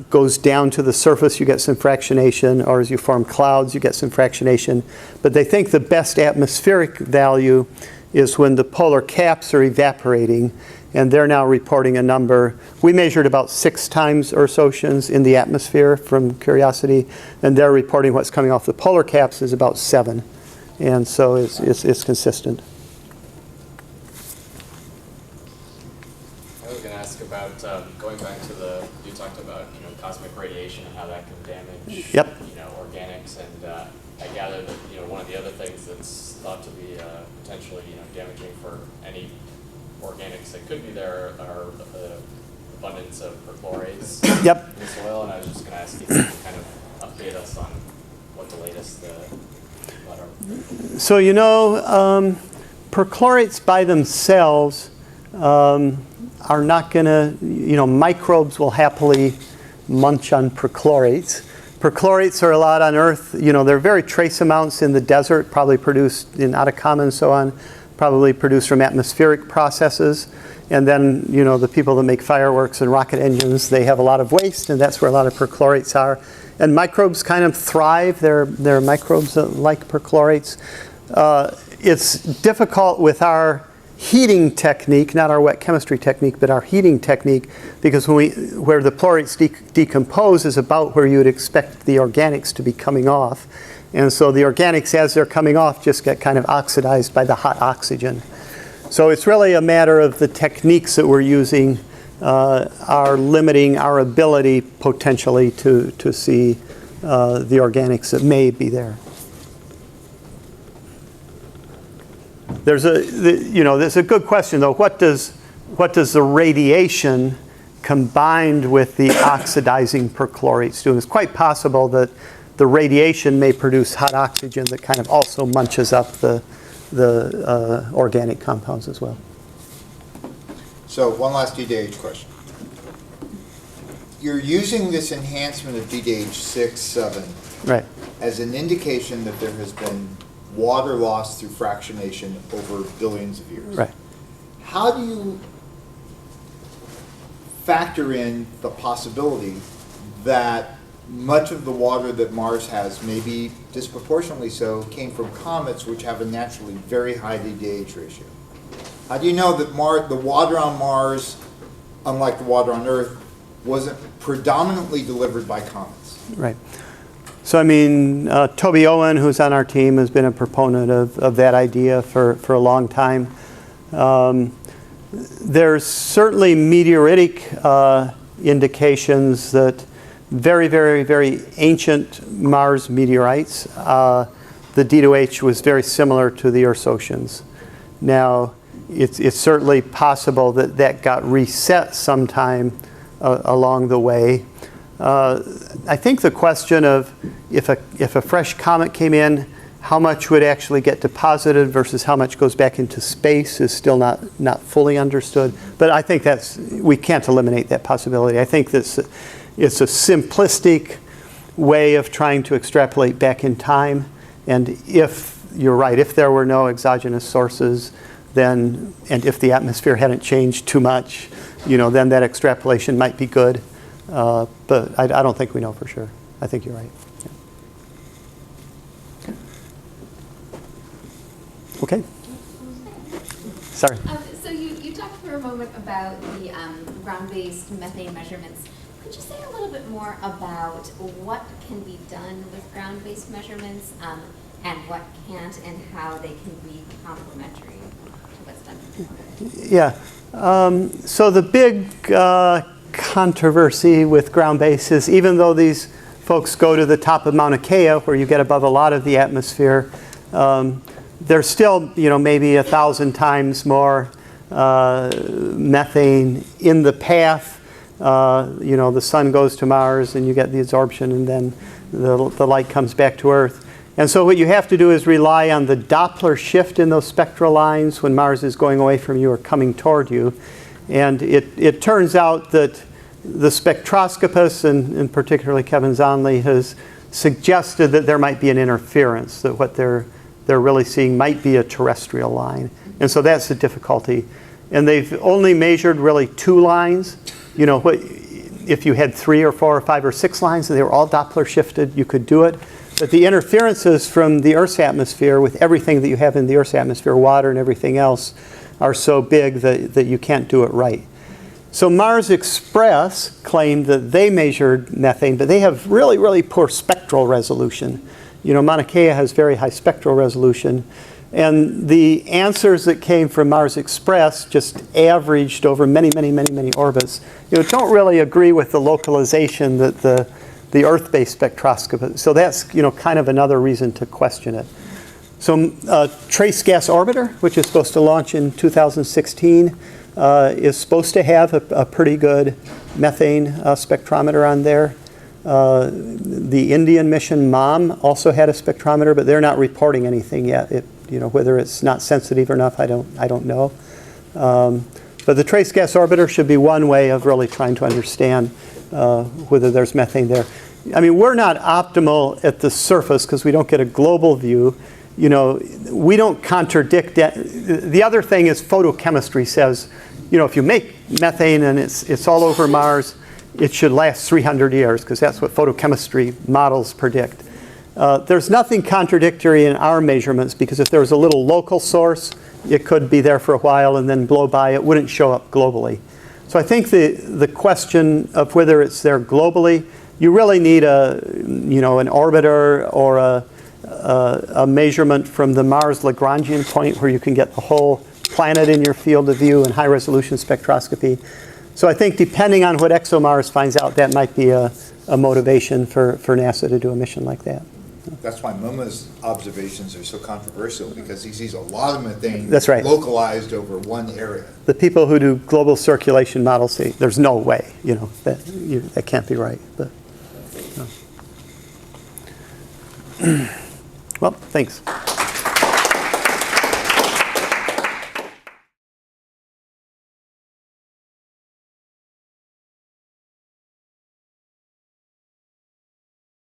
goes down to the surface, you get some fractionation, or as you form clouds, you get some fractionation. But they think the best atmospheric value is when the polar caps are evaporating, and they're now reporting a number. We measured about 6 times Earth's oceans in the atmosphere from Curiosity, and they're reporting what's coming off the polar caps is about 7. And so it's consistent. I was going to ask about going back to you talked about cosmic radiation and how that can damage organics, and I gather that one of the other things that's thought to be potentially damaging for any organics that could be there are the abundance of perchlorates in the soil, and I was just going to ask if you could kind of update us on what the latest what are. So perchlorates by themselves are not going to, microbes will happily munch on perchlorates. Perchlorates are a lot on Earth. They're very trace amounts in the desert, probably produced in Atacama and so on, probably produced from atmospheric processes. And then, the people that make fireworks and rocket engines, they have a lot of waste, and that's where a lot of perchlorates are. And microbes kind of thrive. They're microbes that like perchlorates. It's difficult with our heating technique, not our wet chemistry technique, but our heating technique, because where the chlorates decompose is about where you would expect the organics to be coming off. And so the organics, as they're coming off, just get kind of oxidized by the hot oxygen. So it's really a matter of the techniques that we're using are limiting our ability potentially to see the organics that may be there. There's a good question though. What does the radiation combined with the oxidizing perchlorates do? It's quite possible that the radiation may produce hot oxygen that kind of also munches up the organic compounds as well. So one last D-to-H question. You're using this enhancement of D-to-H 6, 7 Right. as an indication that there has been water loss through fractionation over billions of years. Right. How do you factor in the possibility that much of the water that Mars has, maybe disproportionately so, came from comets which have a naturally very high D-to-H ratio? How do you know that the water on Mars, unlike the water on Earth, wasn't predominantly delivered by comets? Right. So Toby Owen, who's on our team, has been a proponent of that idea for a long time. There's certainly meteoritic indications that very, very, very ancient Mars meteorites the D to H was very similar to the Earth's oceans. Now, it's certainly possible that that got reset sometime along the way. I think the question of if a fresh comet came in, how much would actually get deposited versus how much goes back into space is still not fully understood. But I think we can't eliminate that possibility. I think it's a simplistic way of trying to extrapolate back in time. And if you're right, if there were no exogenous sources, then, and if the atmosphere hadn't changed too much, then that extrapolation might be good. But I don't think we know for sure. I think you're right. Yeah. Okay. Sorry. So you talked for a moment about the ground-based methane measurements. Could you say a little bit more about what can be done with ground-based measurements and what can't, and how they can be complementary to what's done? Yeah. So the big controversy with ground-based is, even though these folks go to the top of Mauna Kea, where you get above a lot of the atmosphere, there's still, maybe 1,000 times more methane in the path. The sun goes to Mars and you get the absorption, and then the light comes back to Earth. And so what you have to do is rely on the Doppler shift in those spectral lines when Mars is going away from you or coming toward you. And it turns out that the spectroscopist, and particularly Kevin Zonley, has suggested that there might be an interference, that what they're really seeing might be a terrestrial line. And so that's the difficulty. And they've only measured really 2 lines. If you had 3 or 4 or 5 or 6 lines and they were all Doppler shifted, you could do it. But the interferences from the Earth's atmosphere with everything that you have in the Earth's atmosphere, water and everything else, are so big that you can't do it right. So Mars Express claimed that they measured methane, but they have really, really poor spectral resolution. Mauna Kea has very high spectral resolution. And the answers that came from Mars Express, just averaged over many, many, many, many orbits, don't really agree with the localization that the Earth-based spectroscopy. So that's kind of another reason to question it. So Trace Gas Orbiter, which is supposed to launch in 2016, is supposed to have a pretty good methane spectrometer on there. The Indian mission MOM also had a spectrometer, but they're not reporting anything yet. Whether it's not sensitive enough, I don't know. But the Trace Gas Orbiter should be one way of really trying to understand whether there's methane there. I mean, we're not optimal at the surface because we don't get a global view. We don't contradict that. The other thing is photochemistry says, if you make methane and it's all over Mars, it should last 300 years because that's what photochemistry models predict. There's nothing contradictory in our measurements because if there was a little local source, it could be there for a while and then blow by. It wouldn't show up globally. So I think the question of whether it's there globally, you really need an orbiter or a measurement from the Mars Lagrangian point where you can get the whole planet in your field of view and high resolution spectroscopy. So I think depending on what ExoMars finds out, that might be a motivation for NASA to do a mission like that. That's why MoMA's observations are so controversial, because he sees a lot of methane That's right. localized over one area. The people who do global circulation models say there's no way, that can't be right. But, no. Well, thanks.